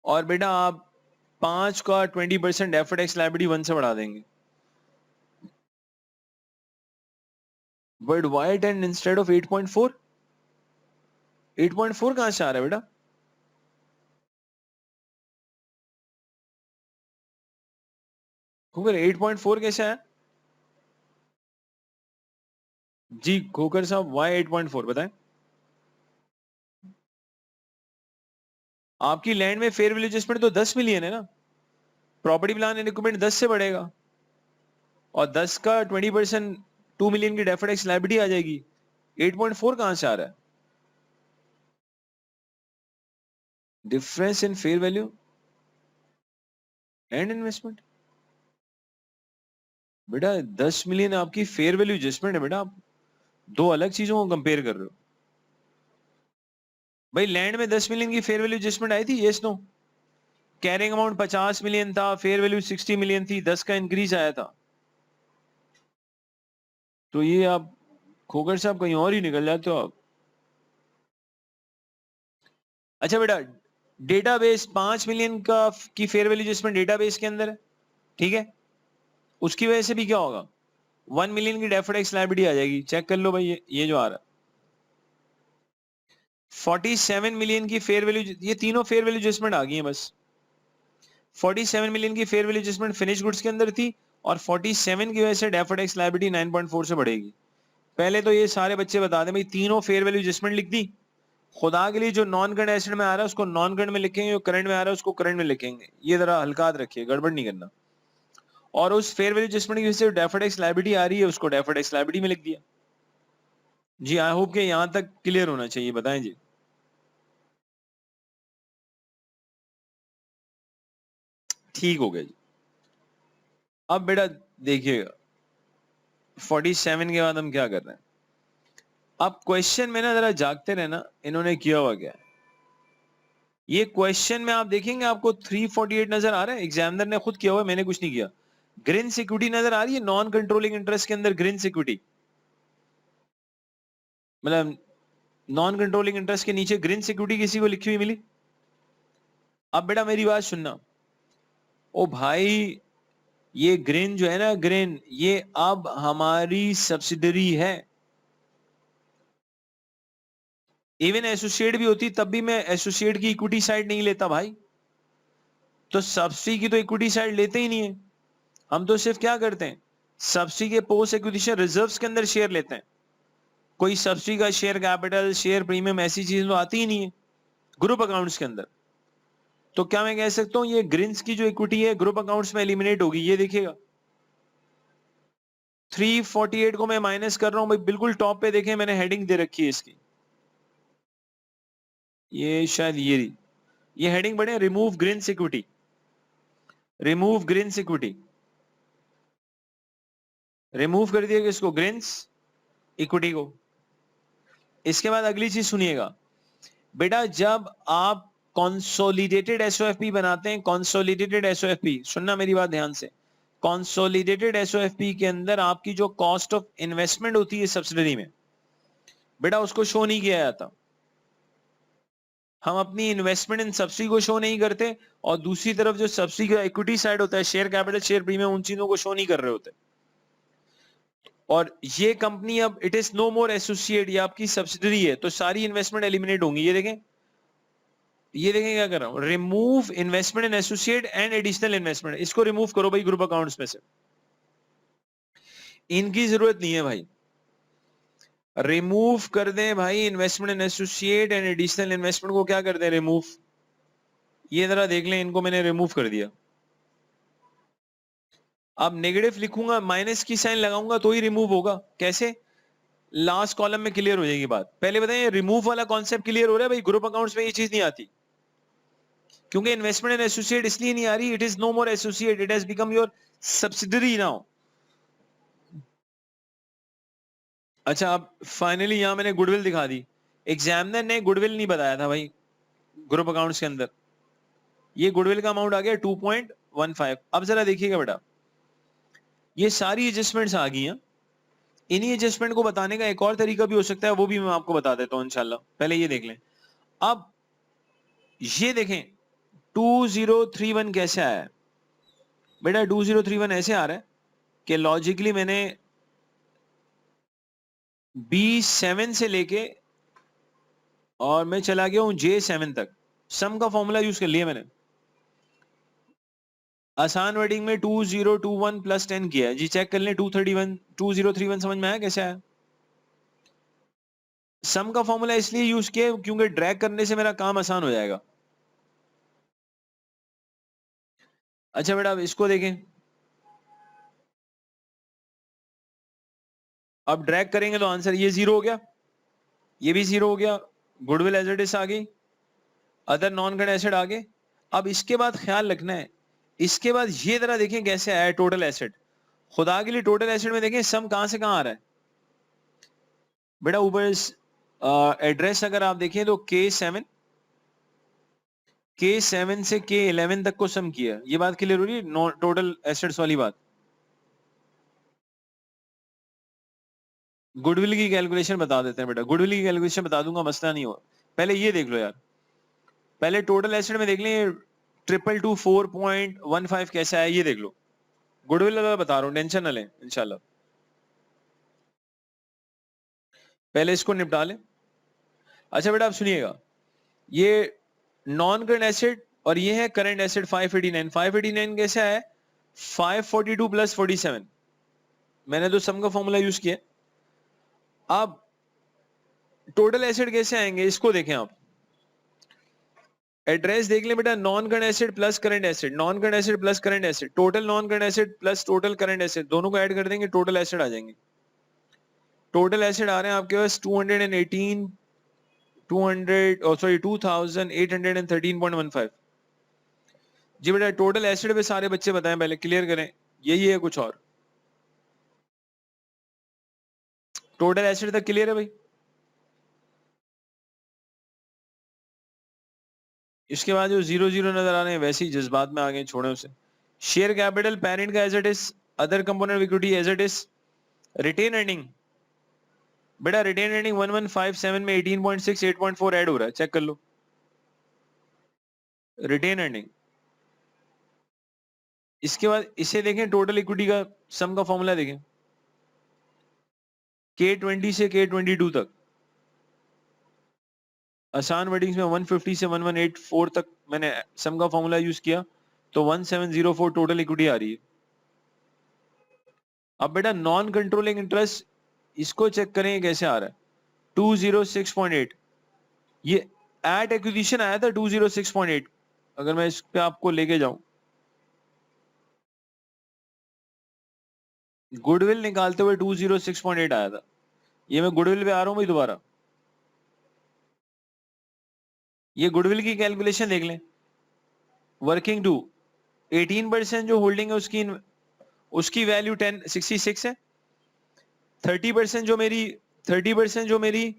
और बेटा आप 5 का 20% डेफर्ड टैक्स लायबिलिटी 1 से बढ़ा देंगे। But why 10 instead of 8.4? 8.4 कहां से आ रहा है बेटा? खोकर 8.4 कैसे आया? जी खोकर साहब, वाई 8.4 बताएं। आपकी लैंड में फेयर वैल्यू एडजस्टमेंट तो 10 मिलियन है ना, प्रॉपर्टी प्लान एंड इक्विपमेंट 10 से बढ़ेगा और 10 का 20% 2 मिलियन की डेफर्ड टैक्स लायबिलिटी आ जाएगी। 8.4 कहां से आ रहा है? Difference in fair value and investment. बेटा 10 मिलियन आपकी फेयर वैल्यू एडजस्टमेंट है बेटा, आप दो अलग चीजों को कंपेयर कर रहे हो। भाई लैंड में 10 मिलियन की फेयर वैल्यू एडजस्टमेंट आई थी, yes no? Carrying amount 50 million था, फेयर वैल्यू 60 मिलियन थी, 10 का इंक्रीज आया था। तो ये आप खोकर साहब कहीं और ही निकल जाते हो आप। अच्छा बेटा डेटाबेस 5 मिलियन का की फेयर वैल्यू एडजस्टमेंट डेटाबेस के अंदर है, ठीक है? उसकी वजह से भी क्या होगा? 1 मिलियन की डेफर्ड टैक्स लायबिलिटी आ जाएगी। चेक कर लो भाई, ये जो आ रहा है 47 मिलियन की फेयर वैल्यू, ये तीनों फेयर वैल्यू एडजस्टमेंट आ गई है बस। 47 मिलियन की fair value adjustment finish goods के अंदर थी और 47 की वजह से डेफर्ड टैक्स लायबिलिटी 9.4 से बढ़ेगी। पहले तो ये सारे बच्चे बता दें भाई, तीनों फेयर वैल्यू एडजस्टमेंट लिख दी। खुदा के लिए जो नॉन करंट एसेट में आ रहा है उसको नॉन करंट में लिखेंगे, जो करंट में आ रहा है उसको करंट में लिखेंगे। ये जरा हल्कात रखिए, गड़बड़ नहीं करना। और उस फेयर वैल्यू एडजस्टमेंट की वजह से डेफर्ड टैक्स लायबिलिटी आ रही है, उसको डेफर्ड टैक्स लायबिलिटी में लिख दिया। जी आई होप के यहां तक क्लियर होना चाहिए, बताएं जी। ठीक हो गया जी। अब बेटा देखिएगा 47 के बाद हम क्या कर रहे हैं। अब क्वेश्चन में ना जरा जागते रहना, इन्होंने किया हुआ क्या है। ये क्वेश्चन में आप देखेंगे आपको 348 नजर आ रहा है, एग्जामिनर ने खुद किया हुआ है, मैंने कुछ नहीं किया। ग्रीन सिक्योरिटी नजर आ रही है नॉन कंट्रोलिंग इंटरेस्ट के अंदर, ग्रीन सिक्योरिटी मतलब नॉन कंट्रोलिंग इंटरेस्ट के नीचे ग्रीन सिक्योरिटी किसी को लिखी हुई मिली? अब बेटा मेरी बात सुनना, ओ भाई ये ग्रीन जो है ना, ग्रीन ये अब हमारी सब्सिडरी है। इवन एसोसिएट भी होती तब भी मैं एसोसिएट की इक्विटी साइड नहीं लेता भाई। तो सब्सिडी की तो इक्विटी साइड लेते ही नहीं है हम, तो सिर्फ क्या करते हैं, सब्सिडी के पोस्ट एक्विजिशन रिजर्व्स के अंदर शेयर लेते हैं। कोई सब्सिडी का शेयर कैपिटल, शेयर प्रीमियम, ऐसी चीज तो आती ही नहीं है ग्रुप अकाउंट्स के अंदर। तो क्या मैं कह सकता हूं ये ग्रीन्स की जो इक्विटी है ग्रुप अकाउंट्स में एलिमिनेट होगी, ये देखिएगा 348 को मैं माइनस कर रहा हूं भाई, बिल्कुल टॉप पे देखें मैंने हेडिंग दे रखी है इसकी, ये शायद ये रही, ये हेडिंग बढ़े remove green's equity, remove green's equity, remove कर दिया किसको, ग्रीन्स इक्विटी को। इसके बाद अगली चीज सुनिएगा बेटा, जब आप कॉन्सोलिडेटेड एसओएफपी बनाते हैं, कॉन्सोलिडेटेड एसओएफपी सुनना मेरी बात ध्यान से, कॉन्सोलिडेटेड एसओएफपी के अंदर आपकी जो कॉस्ट ऑफ इन्वेस्टमेंट होती है सब्सिडरी में, बेटा उसको शो नहीं किया जाता। हम अपनी इन्वेस्टमेंट इन सब्सिडी को शो नहीं करते और दूसरी तरफ जो सब्सिडी का इक्विटी साइड होता है, शेयर कैपिटल, शेयर प्रीमियम, उन चीजों को शो नहीं कर रहे होते। और ये कंपनी अब it is no more associate, ये आपकी सब्सिडरी है, तो सारी इन्वेस्टमेंट एलिमिनेट होंगी। ये देखें, ये देखें क्या कर रहा हूं, remove investment in associate and additional investment, इसको रिमूव करो भाई ग्रुप अकाउंट्स में से, इनकी जरूरत नहीं है भाई। रिमूव कर दें भाई investment in associate and additional investment को, क्या कर दें, रिमूव। ये जरा देख लें, इनको मैंने रिमूव कर दिया। अब नेगेटिव लिखूंगा, माइनस की साइन लगाऊंगा तो ही रिमूव होगा। कैसे? लास्ट कॉलम में क्लियर हो जाएगी बात। पहले बताएं रिमूव वाला कॉन्सेप्ट क्लियर हो रहा है भाई? ग्रुप अकाउंट्स में ये चीज नहीं आती, क्योंकि इन्वेस्टमेंट इन एसोसिएट इसलिए नहीं आ रही, it is no more associate, it has become your subsidiary now. अच्छा अब फाइनली यहां मैंने गुडविल दिखा दी, एग्जामिनर ने गुडविल नहीं बताया था भाई ग्रुप अकाउंट्स के अंदर, ये गुडविल का अमाउंट आ गया 2.15। अब जरा देखिएगा बेटा, ये सारी एडजस्टमेंट्स आ गई हैं। इन्हीं एडजस्टमेंट को बताने का एक और तरीका भी हो सकता है, वो भी मैं आपको बता देता हूं इंशाल्लाह। पहले ये देख लें, अब ये देखें 2031 कैसे आया है बेटा। 2031 ऐसे आ रहा है कि लॉजिकली मैंने B7 से लेके और मैं चला गया हूं J7 तक, सम का फॉर्मूला यूज कर लिया मैंने। आसान वर्डिंग में 2021 प्लस 10 किया है जी, चेक कर लें 2031 समझ में आया कैसे आया? सम का फॉर्मूला इसलिए यूज किया क्योंकि ड्रैग करने से मेरा काम आसान हो जाएगा। अच्छा बेटा अब इसको देखें, अब ड्रैग करेंगे तो आंसर ये 0 हो गया, ये भी 0 हो गया, गुडविल एज इट इज आ गई, अदर नॉन करंट एसेट आ गए। अब इसके बाद ख्याल रखना है, इसके बाद ये जरा देखें कैसे आया टोटल एसेट। खुदा के लिए टोटल एसेट में देखें सम कहां से कहां आ रहा है बेटा। ऊपर एड्रेस अगर आप देखें तो K7 से K11 तक को सम किया, ये बात क्लियर हो रही है टोटल एसेट्स वाली बात। गुडविल की कैलकुलेशन बता देते हैं बेटा, गुडविल की कैलकुलेशन बता दूंगा, मसला नहीं हो। पहले ये देख लो यार, पहले टोटल एसेट में देख लें 222 4.15 कैसे आया ये देख लो। गुडविल वाला बता रहा हूँ, टेंशन न लें इंशाल्लाह। पहले इसको निपटा लें। अच्छा बेटा आप सुनिएगा, ये नॉन करंट एसेट और ये है करंट एसेट 589। 589 कैसे आया? 542 प्लस 47, मैंने तो सम का फॉर्मूला यूज किया। अब टोटल एसेट कैसे आएंगे इसको देखें आप, एड्रेस देख लें बेटा, non current asset plus current asset, non current asset plus current asset, total non current asset plus total current asset, दोनों को ऐड कर देंगे टोटल एसेट आ जाएंगे। टोटल एसेट आ रहे हैं आपके पास 2813.15। जी बेटा टोटल एसिड पे सारे बच्चे बताएं, पहले क्लियर करें, यही है कुछ और? टोटल एसिड तक क्लियर है भाई? इसके बाद जो 0 0 नजर आ रहे हैं वैसे ही जज्बात में आ गए, छोड़े उसे। शेयर कैपिटल पेरेंट का as it is, other component of equity as it is. Retain earning बेटा, रिटेन अर्निंग 1157 में 18.6 8.4 ऐड हो रहा है, चेक कर लो। रिटेन अर्निंग, इसके बाद इसे देखें, टोटल इक्विटी का सम का फॉर्मूला देखें, K20 से K22 तक, आसान वर्डिंग्स में 150 से 1184 तक मैंने सम का फॉर्मूला यूज किया तो 1704 टोटल इक्विटी आ रही है। अब बेटा नॉन कंट्रोलिंग इंटरेस्ट, इसको चेक करें कैसे आ रहा है, 206.8। ये एट एक्विजिशन आया था 206.8। अगर मैं इस पे आपको लेके जाऊं, गुडविल निकालते हुए 206.8 आया था। ये मैं गुडविल पे आ रहा हूं भाई दोबारा, ये गुडविल की कैलकुलेशन देख लें। वर्किंग टू 18% जो होल्डिंग है उसकी वैल्यू 1066 है। 30% जो मेरी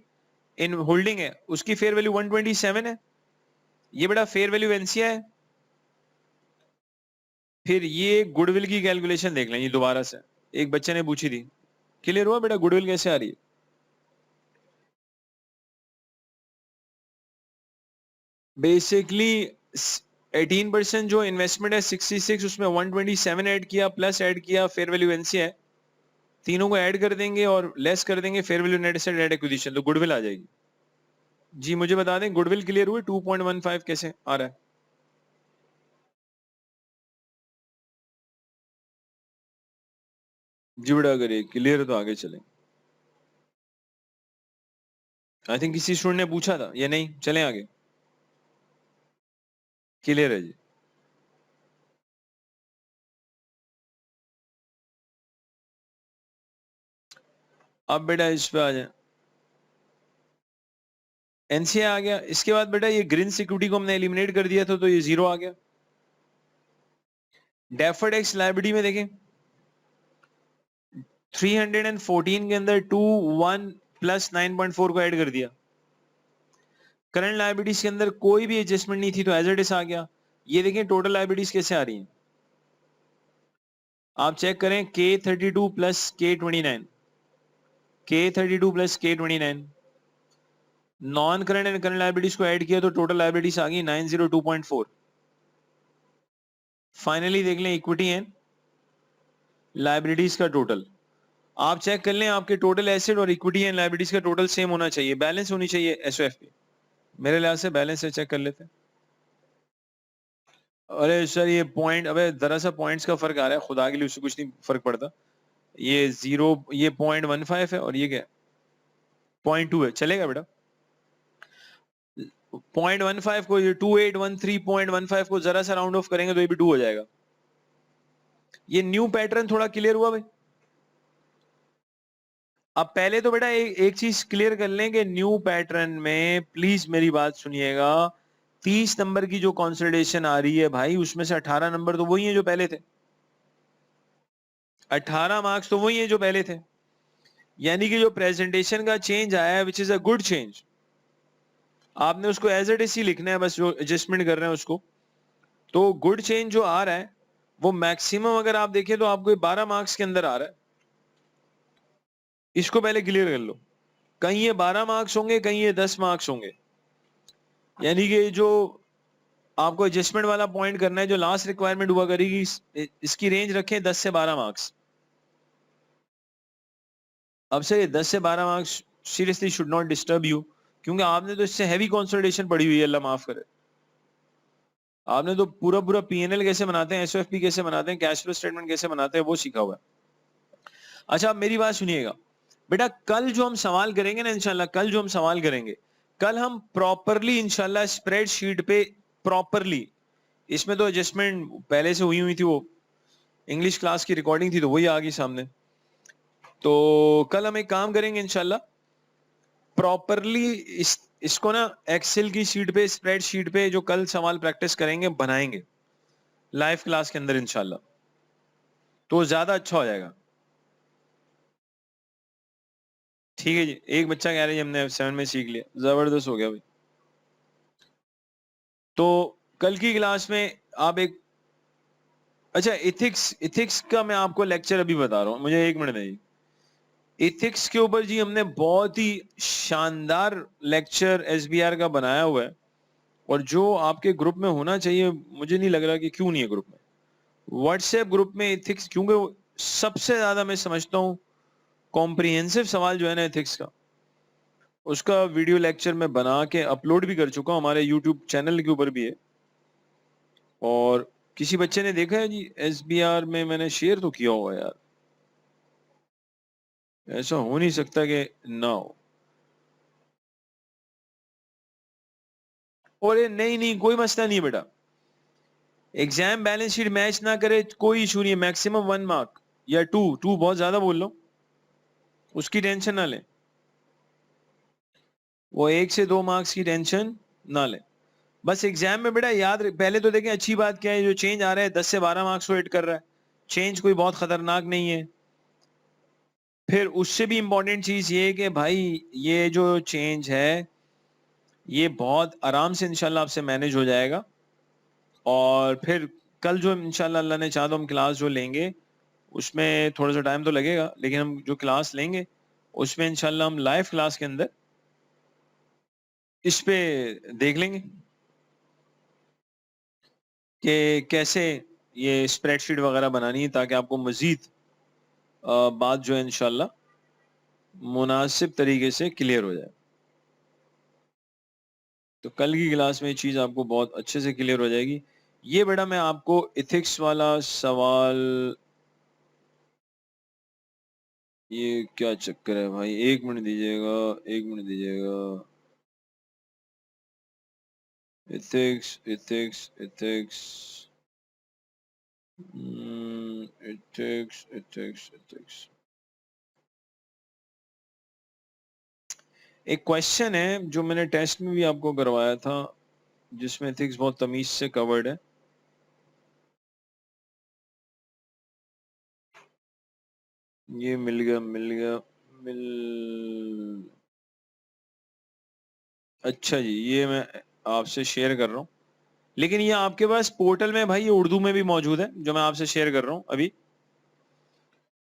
इन होल्डिंग है उसकी फेयर वैल्यू 127 है। ये बड़ा फेयर वैल्यू एनसीआई है। फिर ये गुडविल की कैलकुलेशन देख लें, ये दोबारा से एक बच्चे ने पूछी थी, क्लियर हुआ बेटा गुडविल कैसे आ रही है? बेसिकली 18% जो इन्वेस्टमेंट है 66, उसमें 127 ऐड किया, प्लस ऐड किया फेयर वैल्यू एनसीआई, तीनों को ऐड कर देंगे और लेस कर देंगे fair value net asset at acquisition, तो गुडविल आ जाएगी। जी मुझे बता दें गुडविल क्लियर हुए 2.15 कैसे आ रहा है? जी बेटा अगर ये क्लियर है तो आगे चलें। आई थिंक किसी स्टूडेंट ने पूछा था या नहीं, चलें आगे। क्लियर है जी। अब बेटा इस पे आ जाए, एनसीआई आ गया। इसके बाद बेटा ये ग्रीन सिक्योरिटी को हमने एलिमिनेट कर दिया था तो ये 0 आ गया। डेफर्ड एक्स लायबिलिटी में देखें 314 के अंदर 21 प्लस 9.4 को ऐड कर दिया। करंट लायबिलिटीज के अंदर कोई भी एडजस्टमेंट नहीं थी तो एज इट इज आ गया। ये देखें टोटल लायबिलिटीज कैसे आ रही हैं, आप चेक करें K32 plus K29, K32 plus K29, non current and current liabilities को ऐड किया तो टोटल लायबिलिटीज आ गई 902.4। फाइनली देख लें इक्विटी एंड लायबिलिटीज का टोटल, आप चेक कर लें आपके टोटल एसेट और इक्विटी एंड लायबिलिटीज का टोटल सेम होना चाहिए, बैलेंस होनी चाहिए एसओएफ पे। मेरे लिहाज से बैलेंस है, चेक कर लेते हैं। अरे सर ये पॉइंट, अबे जरा सा पॉइंट्स का फर्क आ रहा है, खुदा के लिए उससे कुछ नहीं फर्क पड़ता। ये 0, ये 0.15 है और ये क्या 0.2 है, चलेगा बेटा। 0.15 को ये 2813.15 को जरा सा राउंड ऑफ करेंगे तो ये भी 2 हो जाएगा। ये न्यू पैटर्न थोड़ा क्लियर हुआ भाई? अब पहले तो बेटा एक चीज क्लियर कर लें कि न्यू पैटर्न में प्लीज मेरी बात सुनिएगा, 30 नंबर की जो कंसोलिडेशन आ रही है भाई, उसमें से 18 नंबर तो वही है जो पहले थे, 18 मार्क्स तो वही है जो पहले थे। यानी कि जो प्रेजेंटेशन का चेंज आया है which is a good change, आपने उसको एज इट इज ही लिखना है, बस जो एडजस्टमेंट कर रहे हैं उसको। तो गुड चेंज जो आ रहा है वो मैक्सिमम अगर आप देखें तो आपको 12 मार्क्स के अंदर आ रहा है। इसको पहले क्लियर कर लो, कहीं ये 12 मार्क्स होंगे, कहीं ये 10 मार्क्स होंगे। यानी कि जो आपको एडजस्टमेंट वाला पॉइंट करना है, जो लास्ट रिक्वायरमेंट हुआ करेगी, इसकी रेंज रखें 10 से 12 मार्क्स। अब से 10 से 12 marks seriously should not disturb you, क्योंकि आपने तो इससे हैवी कंसोलिडेशन पड़ी हुई है, अल्लाह माफ करे। आपने तो पूरा पूरा पीएनएल कैसे बनाते हैं, एसओएफपी कैसे बनाते हैं, कैश फ्लो स्टेटमेंट कैसे बनाते हैं, वो सीखा हुआ है। अच्छा, आप मेरी बात सुनिएगा बेटा, कल जो हम सवाल करेंगे ना इंशाल्लाह, कल जो हम सवाल करेंगे, कल हम प्रॉपरली इंशाल्लाह स्प्रेडशीट पे प्रॉपरली, इसमें तो एडजस्टमेंट पहले से हुई थी, वो इंग्लिश क्लास की रिकॉर्डिंग थी तो वही आ गई सामने। तो कल हम एक काम करेंगे इंशाल्लाह, प्रॉपरली इसको ना एक्सेल की शीट पे, स्प्रेडशीट पे जो कल सवाल प्रैक्टिस करेंगे बनाएंगे लाइव क्लास के अंदर इंशाल्लाह, तो ज्यादा अच्छा हो जाएगा। ठीक है जी, एक बच्चा कह रहा है हमने F7 में सीख लिया, जबरदस्त हो गया भाई। तो कल की क्लास में आप एक, अच्छा इथिक्स का मैं आपको लेक्चर अभी बता रहा हूँ, मुझे 1 मिनट दें। इथिक्स के ऊपर जी हमने बहुत ही शानदार लेक्चर एसबीआर का बनाया हुआ है, और जो आपके ग्रुप में होना चाहिए, मुझे नहीं लग रहा कि क्यों नहीं है ग्रुप में, व्हाट्सएप ग्रुप में इथिक्स, क्योंकि सबसे ज्यादा मैं समझता हूँ कॉम्प्रिहेंसिव सवाल जो है ना एथिक्स का, उसका वीडियो लेक्चर मैं बना के अपलोड भी कर चुका हूँ, हमारे यूट्यूब चैनल के ऊपर भी है। और किसी बच्चे ने देखा है जी एसबीआर में, मैंने शेयर तो किया होगा यार, ऐसा हो नहीं सकता कि ना हो। और ये नहीं कोई मसला नहीं है बेटा, एग्जाम बैलेंस शीट मैच ना करे कोई इशू नहीं है, मैक्सिमम 1 मार्क या 2 बहुत ज्यादा बोल लो, उसकी टेंशन ना ले, वो 1 से 2 मार्क्स की टेंशन ना ले। बस एग्जाम में बेटा याद पहले तो देखें अच्छी बात क्या है, जो चेंज आ रहा है 10 से 12 मार्क्स को हिट कर रहा है, चेंज कोई बहुत खतरनाक नहीं है। फिर उससे भी इंपॉर्टेंट चीज ये है कि भाई ये जो चेंज है ये बहुत आराम से इंशाल्लाह आपसे मैनेज हो जाएगा। और फिर कल जो इंशाल्लाह अल्लाह ने चाहा तो हम क्लास जो लेंगे उसमें थोड़ा सा टाइम तो लगेगा, लेकिन हम जो क्लास लेंगे उसमें इंशाल्लाह हम लाइव क्लास के अंदर इस पे देख लेंगे कि कैसे ये स्प्रेडशीट वगैरह बनानी है, ताकि आपको मजीद बात जो है इंशाल्लाह मुनासिब तरीके से क्लियर हो जाए। तो कल की क्लास में ये चीज आपको बहुत अच्छे से क्लियर हो जाएगी। ये बेटा मैं आपको इथिक्स वाला सवाल, ये क्या चक्कर है भाई, 1 मिनट दीजिएगा, 1 मिनट दीजिएगा। Ethics ethics ethics ethics ethics ethics एक क्वेश्चन है जो मैंने टेस्ट में भी आपको करवाया था, जिसमें एथिक्स बहुत तमीज से कवर्ड है। ये मिल गया अच्छा जी, ये मैं आपसे शेयर कर रहा हूँ, लेकिन ये आपके पास पोर्टल में भाई ये उर्दू में भी मौजूद है, जो मैं आपसे शेयर कर रहा हूँ अभी,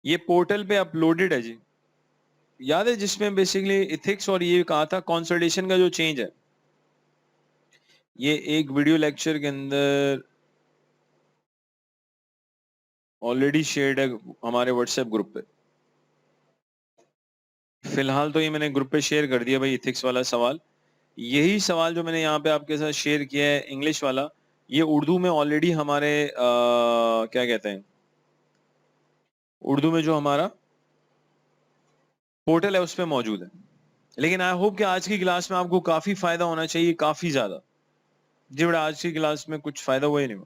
ये पोर्टल पे अपलोडेड है जी। याद है जिसमें बेसिकली इथिक्स और ये कहा था कंसल्टेशन का जो चेंज है, ये एक वीडियो लेक्चर के अंदर ऑलरेडी शेयर्ड है हमारे व्हाट्सएप ग्रुप पे। फिलहाल तो ये मैंने ग्रुप पे शेयर कर दिया भाई, इथिक्स वाला सवाल। यही सवाल जो मैंने यहाँ पे आपके साथ शेयर किया है इंग्लिश वाला, ये उर्दू में ऑलरेडी हमारे क्या कहते हैं, उर्दू में जो हमारा पोर्टल है उस पर मौजूद है। लेकिन आई होप कि आज की क्लास में आपको काफी फायदा होना चाहिए, काफी ज्यादा। जी बेटा आज की क्लास में कुछ फायदा हुआ ही नहीं।